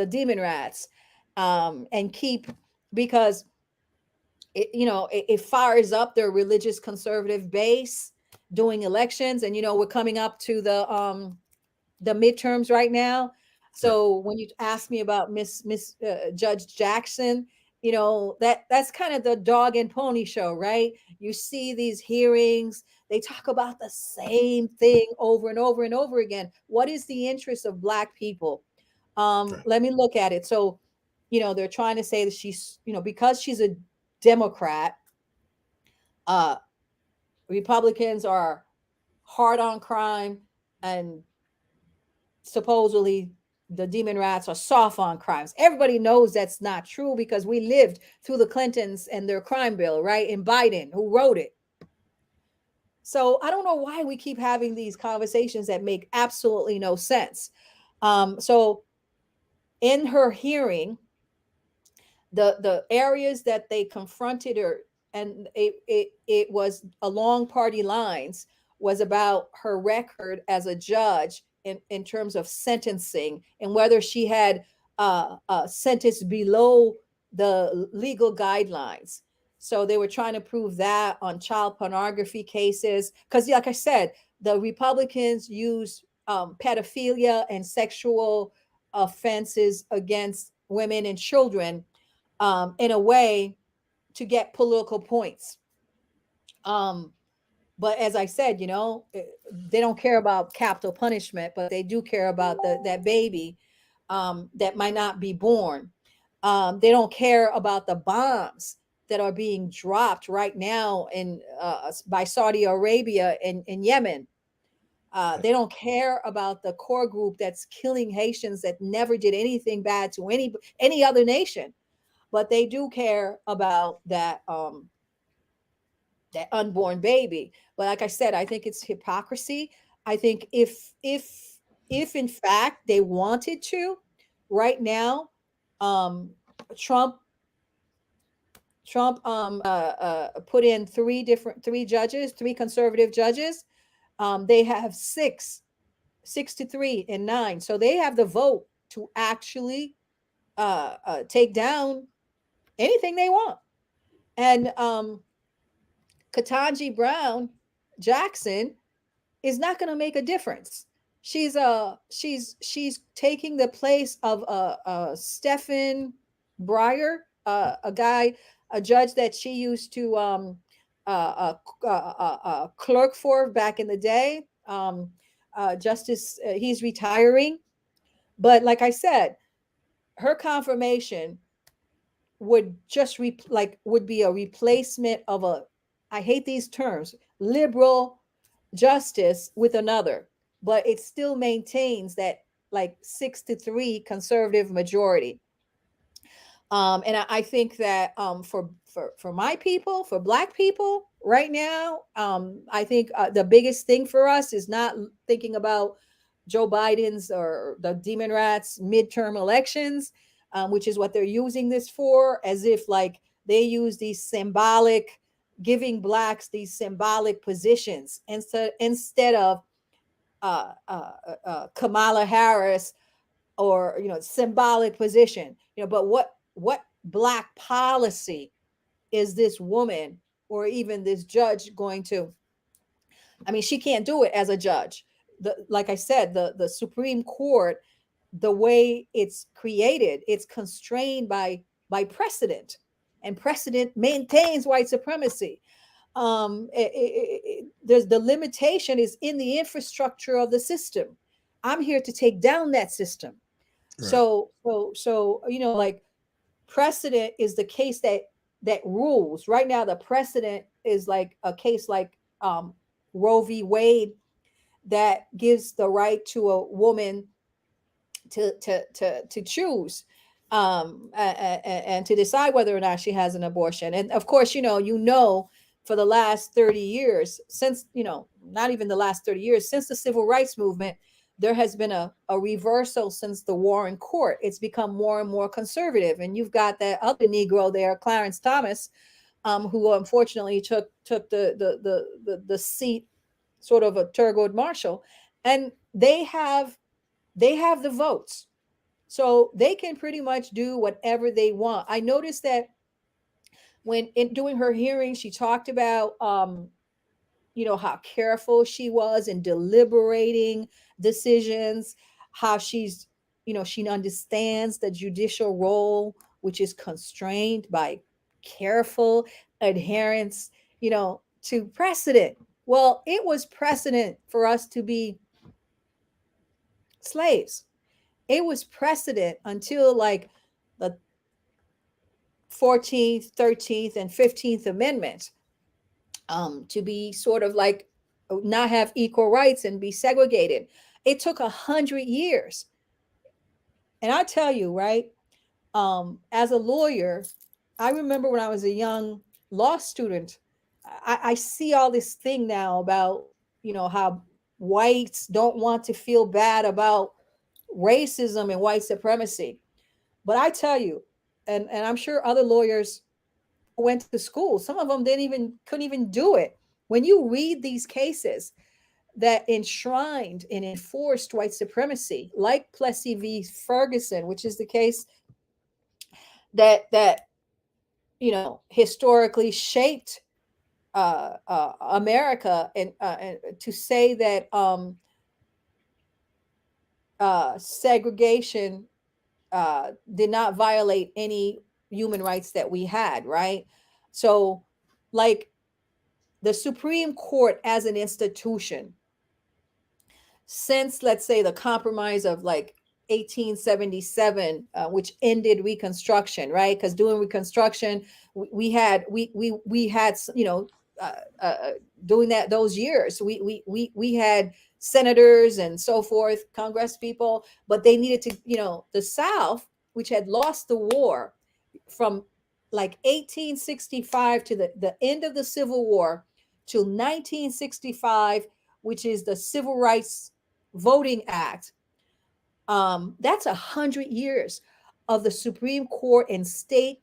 demon rats, and keep, because it fires up their religious conservative base doing elections. And we're coming up to the midterms right now. Right. So when you ask me about Miss Judge Jackson, that's kind of the dog and pony show, right? You see these hearings, they talk about the same thing over and over and over again. What is the interest of Black people Right. Let me look at it. So, they're trying to say that she's, because she's a Democrat, uh, Republicans are hard on crime, and supposedly the demon rats are soft on crimes. Everybody knows that's not true because we lived through the Clintons and their crime bill, right? And Biden, who wrote it. So I don't know why we keep having these conversations that make absolutely no sense. So in her hearing, the areas that they confronted her, and it was along party lines, was about her record as a judge in terms of sentencing, and whether she had sentenced below the legal guidelines. So they were trying to prove that on child pornography cases, because like I said, the Republicans use pedophilia and sexual offenses against women and children in a way to get political points. Um, but as I said, they don't care about capital punishment, but they do care about that baby that might not be born. They don't care about the bombs that are being dropped right now by Saudi Arabia in Yemen. Right. They don't care about the core group that's killing Haitians that never did anything bad to any other nation, but they do care about that unborn baby. But like I said, I think it's hypocrisy. I think if in fact they wanted to, right now, um, Trump put in three conservative judges. They have six to three and nine, so they have the vote to actually take down anything they want. And Ketanji Brown Jackson is not going to make a difference. She's taking the place of Stephen Breyer, a judge that she used to clerk for back in the day. Justice, he's retiring, but like I said, her confirmation would just would be a replacement of a, I hate these terms, liberal justice with another, but it still maintains that like 6-3 conservative majority. And I think that for my people, for Black people right now, I think the biggest thing for us is not thinking about Joe Biden's or the Demon Rats midterm elections, which is what they're using this for, as if like they use these symbolic, giving Blacks these symbolic positions instead of Kamala Harris, or symbolic position. But what Black policy is this woman or even this judge going to? I mean, she can't do it as a judge. Like I said, the Supreme Court, the way it's created, it's constrained by precedent, and precedent maintains white supremacy. There's the limitation is in the infrastructure of the system. I'm here to take down that system. Right. So like, precedent is the case that rules. Right now, the precedent is like a case like Roe v. Wade, that gives the right to a woman to choose, and to decide whether or not she has an abortion. And of course, for the last 30 years, since not even the last 30 years, since the civil rights movement, there has been a reversal since the Warren Court. It's become more and more conservative. And you've got that other Negro there, Clarence Thomas, who unfortunately took the seat, sort of a Thurgood Marshall, and they have the votes, so they can pretty much do whatever they want. I noticed that when in doing her hearing, she talked about how careful she was in deliberating decisions, how she understands the judicial role, which is constrained by careful adherence, to precedent. Well, it was precedent for us to be slaves. it was precedent until like the 14th, 13th, and 15th Amendments, to be sort of like not have equal rights and be segregated. It took 100 years. And I tell you, right, as a lawyer, I remember when I was a young law student, I see all this thing now about, how whites don't want to feel bad about racism and white supremacy. But I tell you, and I'm sure other lawyers went to school, some of them couldn't even do it. When you read these cases that enshrined and enforced white supremacy, like Plessy v. Ferguson, which is the case that historically shaped America, and to say that segregation did not violate any human rights that we had, right? So, like, the Supreme Court as an institution, since, let's say, the compromise of like 1877, which ended Reconstruction, right? Because during Reconstruction, we had uh, uh, during those years, we had senators and so forth, Congress people, but they needed to, the South, which had lost the war from like 1865 to the end of the Civil War to 1965, which is the Civil Rights Voting Act. That's 100 years of the Supreme Court and state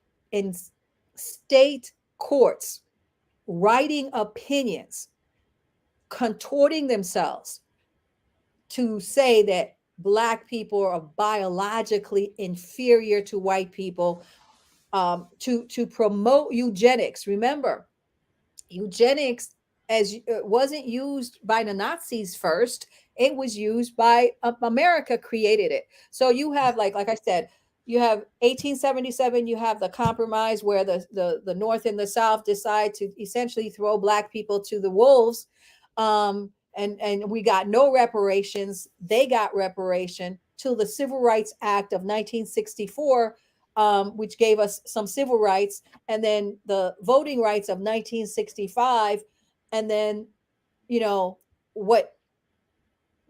courts writing opinions, contorting themselves to say that Black people are biologically inferior to white people, to promote eugenics. Remember, eugenics wasn't used by the Nazis first. It was used by America, created it. So you have, like I said, you have 1877, you have the compromise where the North and the South decide to essentially throw Black people to the wolves. And we got no reparations. They got reparation till the Civil Rights Act of 1964, which gave us some civil rights, and then the voting rights of 1965, and then what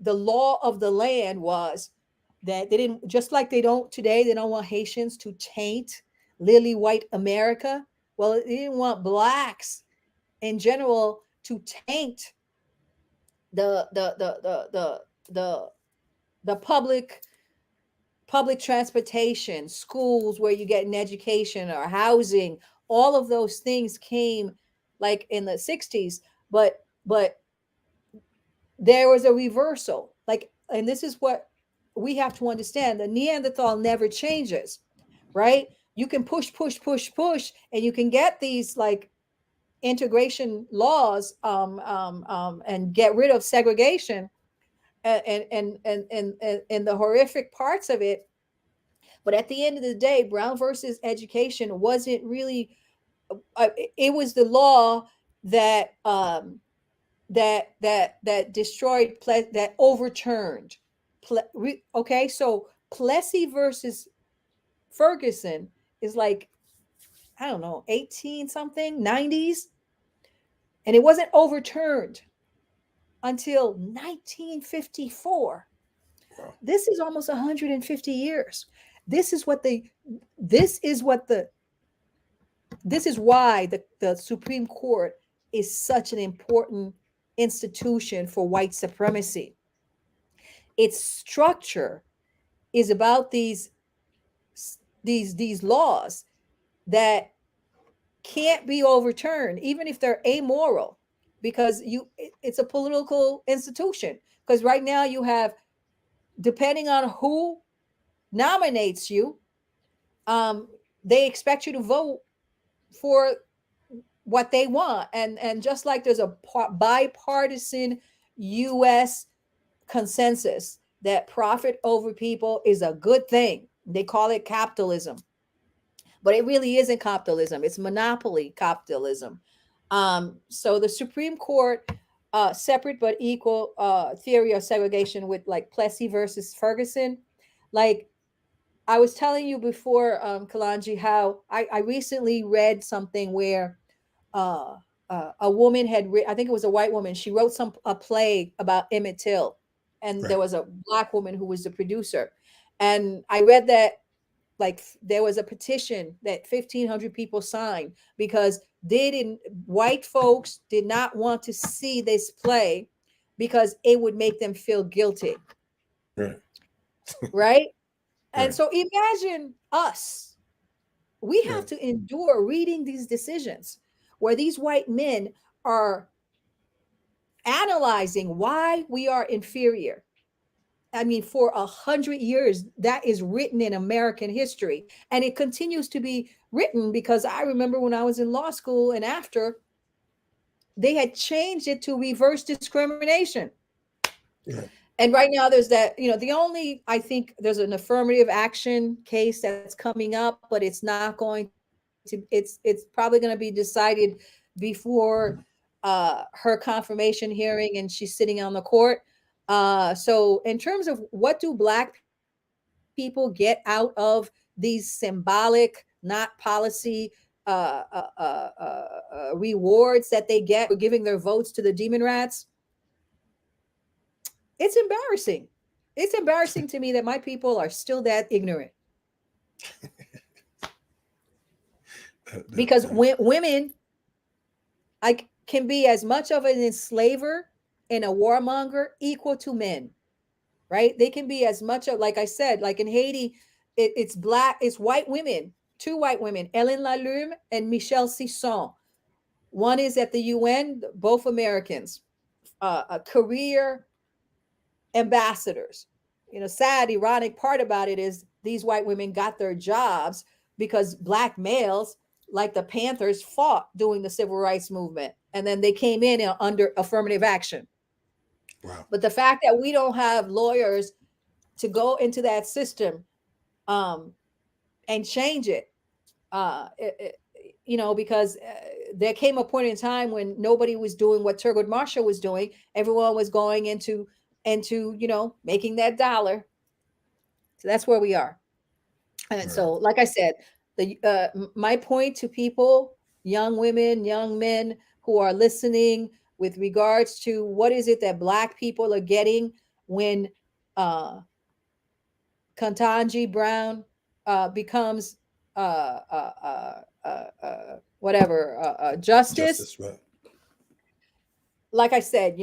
the law of the land was, that they didn't, just like they don't today, they don't want Haitians to taint lily white America. Well, they didn't want Blacks in general to taint the the the the the the, the public transportation, schools where you get an education, or housing. All of those things came like in the 60s, but there was a reversal. Like, and this is what we have to understand: the Neanderthal never changes, right? You can push, push, push, push, and you can get these like integration laws, and get rid of segregation, and the horrific parts of it. But at the end of the day, Brown versus education wasn't really. It was the law that that destroyed, that overturned. Okay, so Plessy versus Ferguson is like, I don't know, 18 something 90s, and it wasn't overturned until 1954. Wow. This is almost 150 years. This is what they. This is what the. This is why the Supreme Court is such an important institution for white supremacy. Its structure is about these laws that can't be overturned, even if they're amoral, because it's a political institution. Because right now you have, depending on who nominates you, they expect you to vote for what they want. And just like there's a bipartisan U.S. consensus that profit over people is a good thing. They call it capitalism, but it really isn't capitalism. It's monopoly capitalism. So the Supreme Court, separate but equal theory of segregation, with like Plessy versus Ferguson, Like I was telling you before, Kalonji, how I recently read something where uh, a woman I think it was a white woman. She wrote a play about Emmett Till, and there Right. was a black woman who was the producer. And I read that like there was a petition that 1,500 people signed because they didn't white folks did not want to see this play because it would make them feel guilty, Right. right? And Right. so imagine us. We have Right. to endure reading these decisions where these white men are analyzing why we are inferior. I mean, for 100 years, that is written in American history. And it continues to be written because I remember when I was in law school and after, they had changed it to reverse discrimination. Right. And right now, there's that, the only, I think there's an affirmative action case that's coming up, but it's not going to, it's probably going to be decided before her confirmation hearing and she's sitting on the court. So in terms of what do Black people get out of these symbolic, not policy rewards that they get for giving their votes to the demon rats, it's embarrassing. It's embarrassing to me that my people are still that ignorant. Because women like can be as much of an enslaver and a warmonger equal to men, right? They can be as much of, like I said, like in Haiti, it's white women, two white women, Ellen Lalume and Michelle Sisson. One is at the UN, both Americans, a career ambassadors. Sad, ironic part about it is these white women got their jobs because Black males, like the Panthers, fought during the civil rights movement. And then they came in under affirmative action. Wow. But the fact that we don't have lawyers to go into that system um, and change it, because there came a point in time when nobody was doing what Thurgood Marshall was doing. Everyone was going into making that dollar. So that's where we are. And Right. so, like I said, my point to people, young women, young men who are listening, with regards to what is it that Black people are getting when uh, Ketanji Brown becomes whatever justice. Justice. Right. Like I said,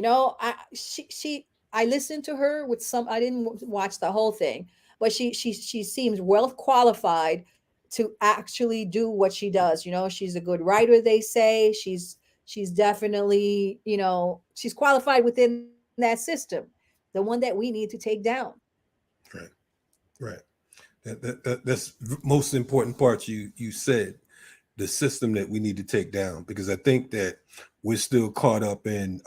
I listened to her with some. I didn't watch the whole thing, but she seems well qualified to actually do what she does. She's a good writer. They say she's definitely she's qualified within that system, the one that we need to take down. Right. Right. That's most important part you said, the system that we need to take down, because I think that we're still caught up in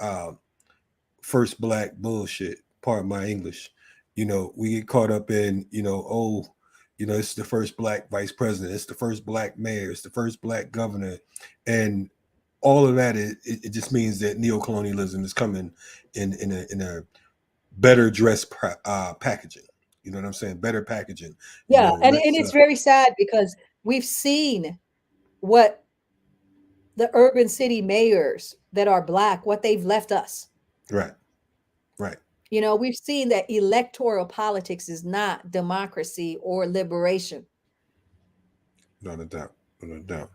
first Black bullshit. Pardon my English. We get caught up in oh, it's the first Black vice president, it's the first Black mayor, it's the first Black governor, and all of that it just means that neocolonialism is coming in a better dressed packaging. You know what I'm saying? Better packaging. Yeah, and Let's it's very sad because we've seen what the urban city mayors that are Black, what they've left us. right, right. We've seen that electoral politics is not democracy or liberation. Not a doubt. Not a doubt.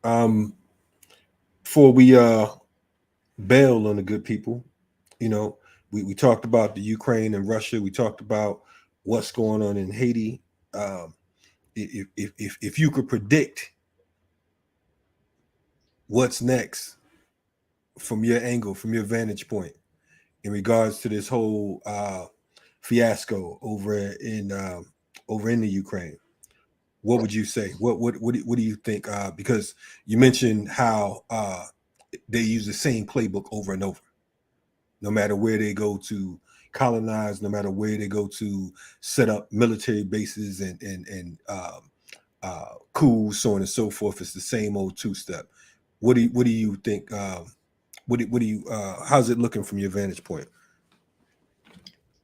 Um, Before we bail on the good people, you know, we talked about the Ukraine and Russia. We talked about what's going on in Haiti. Um, if you could predict what's next from your angle, from your vantage point, in regards to this whole fiasco over in the Ukraine, what would you say? What do you think? Because you mentioned how they use the same playbook over and over, no matter where they go to colonize, no matter where they go to set up military bases and coups, so on and so forth. It's the same old two step. What do you think? What do you how's it looking from your vantage point?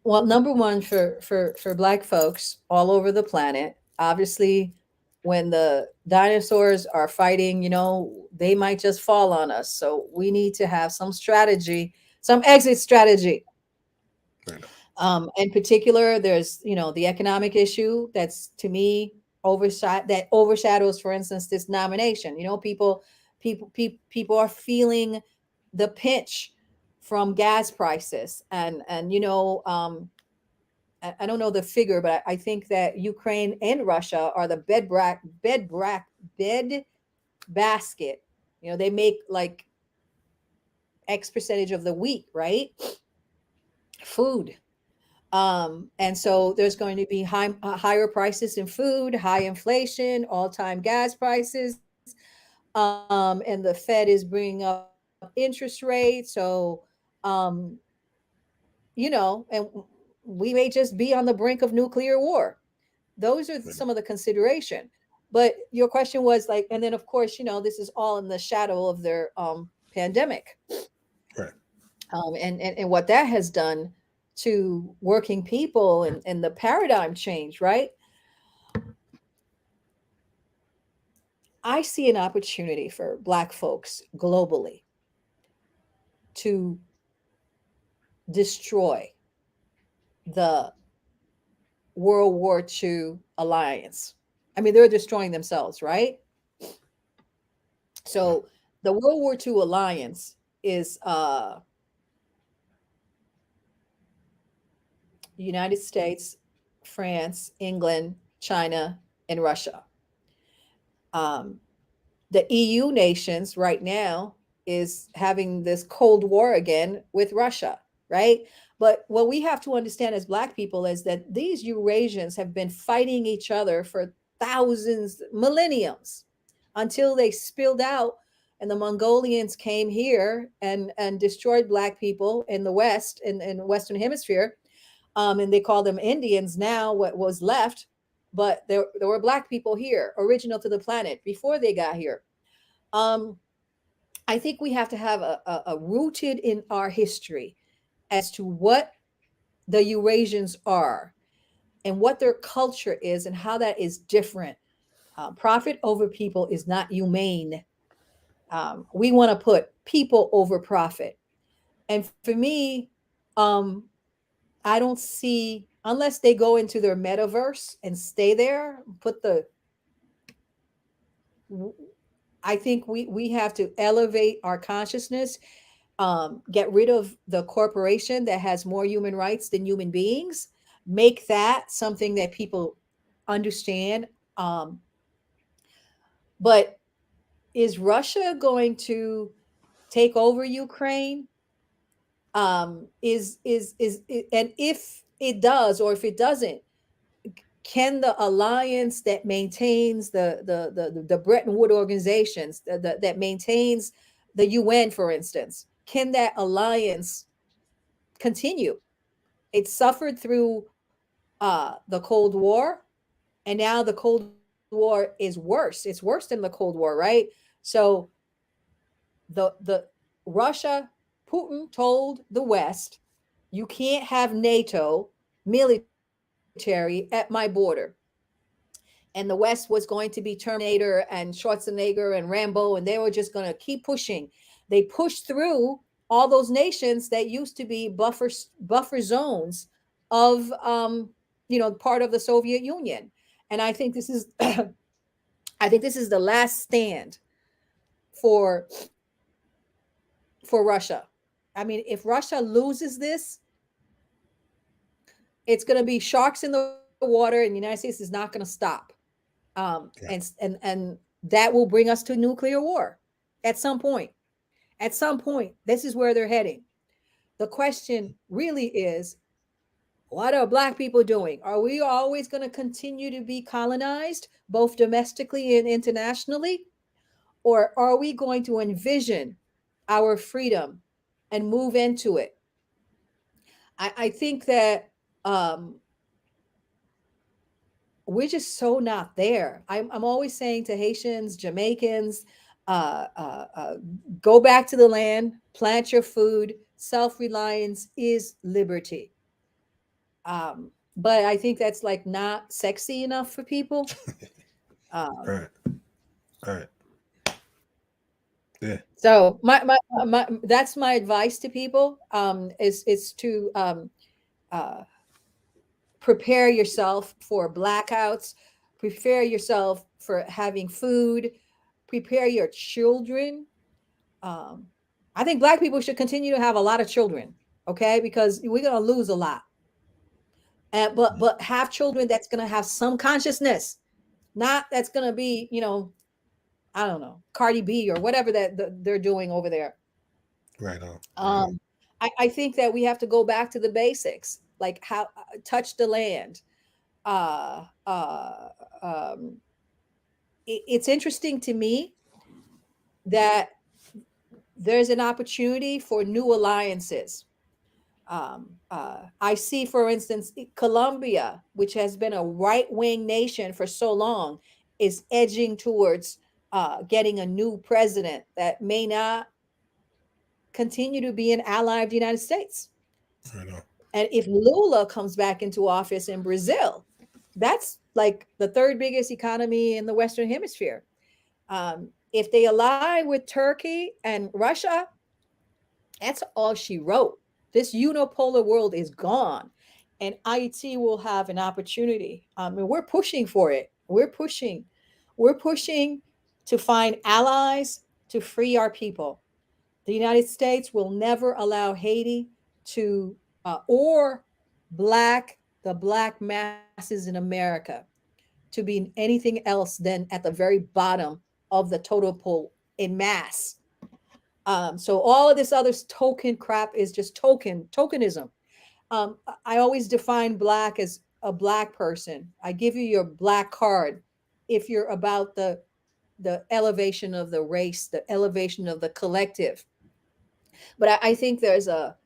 Well, number one for Black folks all over the planet, obviously, when the dinosaurs are fighting, they might just fall on us. So we need to have some strategy, some exit strategy. Right. In particular, there's the economic issue that's, to me, overshadows, for instance, this nomination. People are feeling the pinch from gas prices, and I don't know the figure, but I think that Ukraine and Russia are the bed basket. They make like X percentage of the wheat, right? Food. And so there's going to be higher prices in food, high inflation, all-time gas prices. And the Fed is bringing up interest rates. So, um, and we may just be on the brink of nuclear war. Those are Right. some of the consideration. But your question was like, and then of course, this is all in the shadow of their pandemic, Right. and what that has done to working people, and the paradigm change, right? I see an opportunity for Black folks globally to destroy the World War II alliance. I mean, they're destroying themselves, right? Right. So the World War II alliance is United States, France, England, China, and Russia. Um, the EU nations right now is having this Cold War again with Russia, right? But what we have to understand as Black people is that these Eurasians have been fighting each other for thousands, millenniums, until they spilled out and the Mongolians came here and destroyed Black people in the West, in the Western Hemisphere. And they call them Indians now, what was left. But there were Black people here, original to the planet, before they got here. um, I think we have to have a rooted in our history as to what the Eurasians are and what their culture is and how that is different. Profit over people is not humane. We want to put people over profit. And for me, um, I don't see, unless they go into their metaverse and stay there, put the I think we have to elevate our consciousness, get rid of the corporation that has more human rights than human beings, make that something that people understand. Um, but is Russia going to take over Ukraine? And if it does, or if it doesn't, can the alliance that maintains the Bretton Woods organizations, that maintains the UN, for instance, can that alliance continue? It suffered through the Cold War, and now the Cold War is worse. It's worse than the Cold War, right? So the Russia, Putin told the West, you can't have NATO military at my border. And the West was going to be Terminator and Schwarzenegger and Rambo, and they were just going to keep pushing. They pushed through all those nations that used to be buffer zones of part of the Soviet Union. And I think this is I think this is the last stand for Russia. I mean, if Russia loses this, it's going to be sharks in the water, and the United States is not going to stop. Yeah. And that will bring us to nuclear war at some point. At some point, this is where they're heading. The question really is, what are Black people doing? Are we always going to continue to be colonized, both domestically and internationally? Or are we going to envision our freedom and move into it? I think that um, we're just so not there. I'm always saying to Haitians, Jamaicans, uh, uh, uh, go back to the land, plant your food. Self reliance is liberty. But I think that's like not sexy enough for people. All Um, right. All right. Yeah. so my that's my advice to people, is to uh, prepare yourself for blackouts, prepare yourself for having food, prepare your children. Um, I think Black people should continue to have a lot of children, okay? Because we're gonna lose a lot, and but have children that's gonna have some consciousness, not that's gonna be, I don't know, Cardi B or whatever they're doing over there. Right on. Right on. Um, I think that we have to go back to the basics, like how touch the land. Uh, uh, um, it's interesting to me that there's an opportunity for new alliances. I see, for instance, Colombia, which has been a right wing nation for so long, is edging towards getting a new president that may not continue to be an ally of the United States. Right on. And if Lula comes back into office in Brazil, that's like the third biggest economy in the Western Hemisphere. If they align with Turkey and Russia, that's all she wrote. This unipolar world is gone, and IT will have an opportunity. And we're pushing for it. We're pushing to find allies to free our people. The United States will never allow Haiti to, or the black masses in America, to be anything else than at the very bottom of the total pool in mass. So all of this other token crap is just tokenism. I always define black as a black person. I give you your black card if you're about the elevation of the race, the elevation of the collective. But I think there's a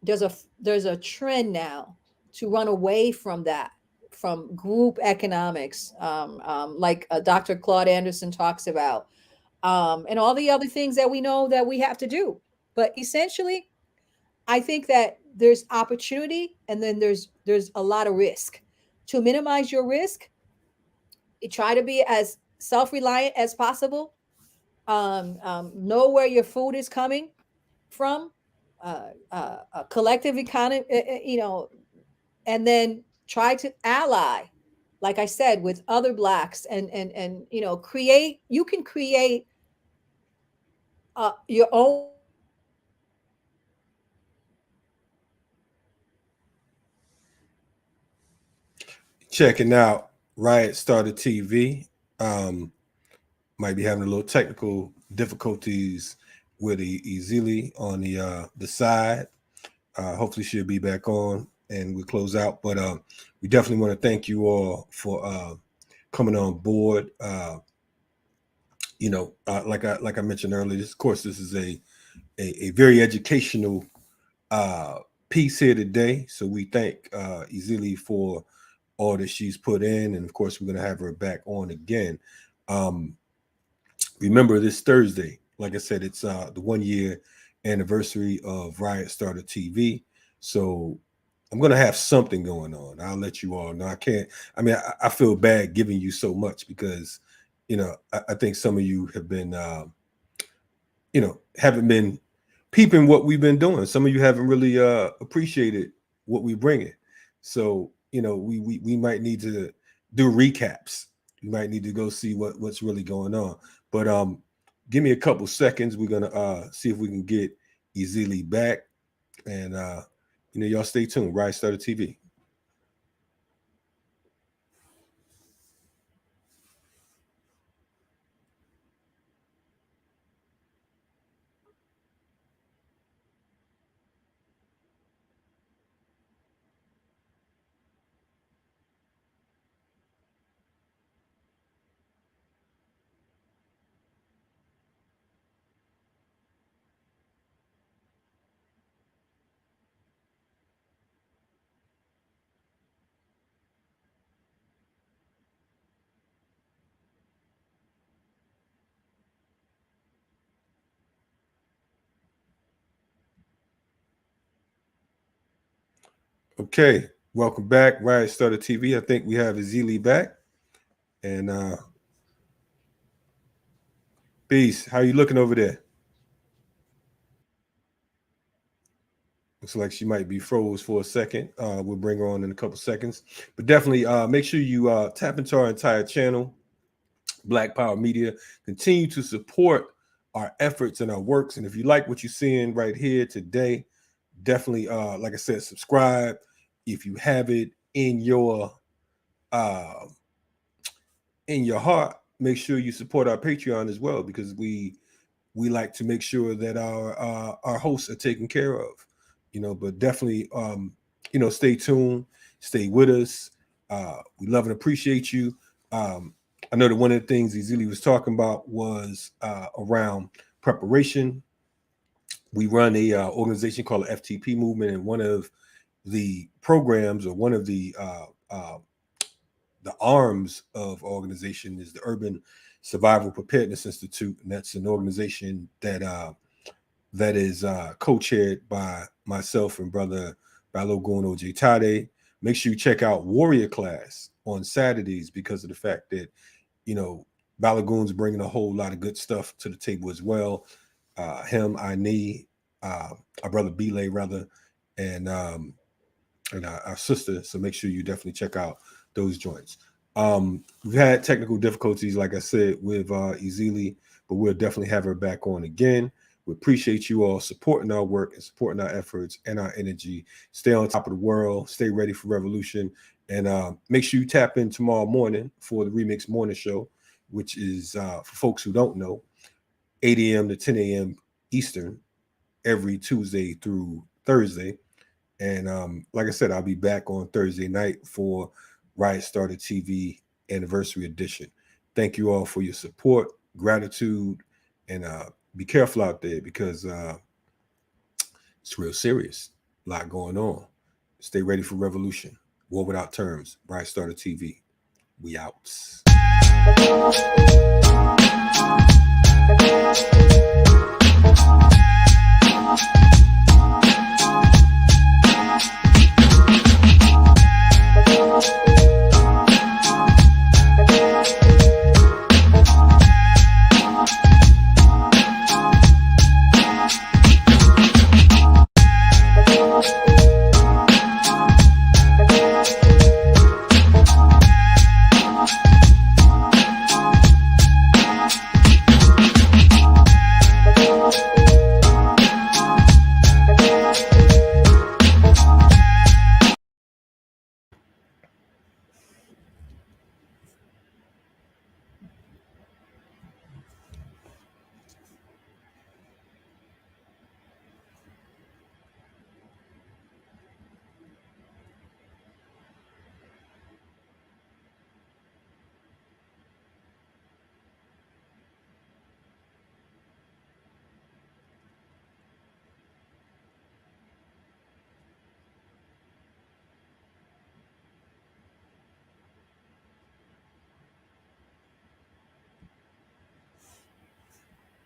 there's a trend now to run away from that, from group economics, like Dr. Claude Anderson talks about, and all the other things that we know that we have to do. But essentially, I think that there's opportunity, and then there's a lot of risk. To minimize your risk, you try to be as self-reliant as possible. Know where your food is coming from. A collective economy, and then try to ally, like I said, with other blacks, and create. You can create your own movement Checking out Riot Started TV. Um, might be having a little technical difficulties with the Èzili on the side. Hopefully she'll be back on and we close out. But we definitely want to thank you all for coming on board. Like I mentioned earlier, this, of course, this is a very educational uh, piece here today. So we thank Èzili for all that she's put in, and of course, we're going to have her back on again. Um, Remember this Thursday, like I said, it's the 1 year anniversary of Riot Started TV. So I'm gonna have something going on. I'll let you all know. I can't. I mean, I feel bad giving you so much because, I think some of you have been, haven't been peeping what we've been doing. Some of you haven't really appreciated what we bring it. So we might need to do recaps. You might need to go see what's really going on. But give me a couple seconds. We're gonna see if we can get Èzili back, and y'all stay tuned. Riot Started TV. Okay, welcome back, Riot Starter TV. I think we have Èzili back, and peace. How you looking over there? Looks like she might be froze for a second. We'll bring her on in a couple seconds, but definitely make sure you tap into our entire channel, Black Power Media. Continue to support our efforts and our works, and if you like what you're seeing right here today, definitely, like I said, subscribe. If you have it in your heart, make sure you support our Patreon as well, because we like to make sure that our hosts are taken care of, but definitely, stay tuned, stay with us. We love and appreciate you. I know that one of the things Èzili was talking about was around preparation. We run a organization called the FTP Movement, and one of the programs, or one of the arms of organization, is the Urban Survival Preparedness Institute, and that's an organization that is co-chaired by myself and brother Balogun Ojitade. Make sure you check out Warrior Class on Saturdays, because of the fact that Balogun's bringing a whole lot of good stuff to the table as well. Him, our brother Belay, rather, and our sister. So make sure you definitely check out those joints. We've had technical difficulties, like I said, with Èzili, but we'll definitely have her back on again. We appreciate you all supporting our work and supporting our efforts and our energy. Stay on top of the world. Stay ready for revolution. And make sure you tap in tomorrow morning for the Remix Morning Show, which is, for folks who don't know, 8 a.m. to 10 a.m. Eastern, every Tuesday through Thursday. And like I said, I'll be back on Thursday night for Riot Starter TV Anniversary Edition. Thank you all for your support, gratitude, and be careful out there, because it's real serious. A lot going on. Stay ready for revolution. War without terms. Riot Starter TV. We out.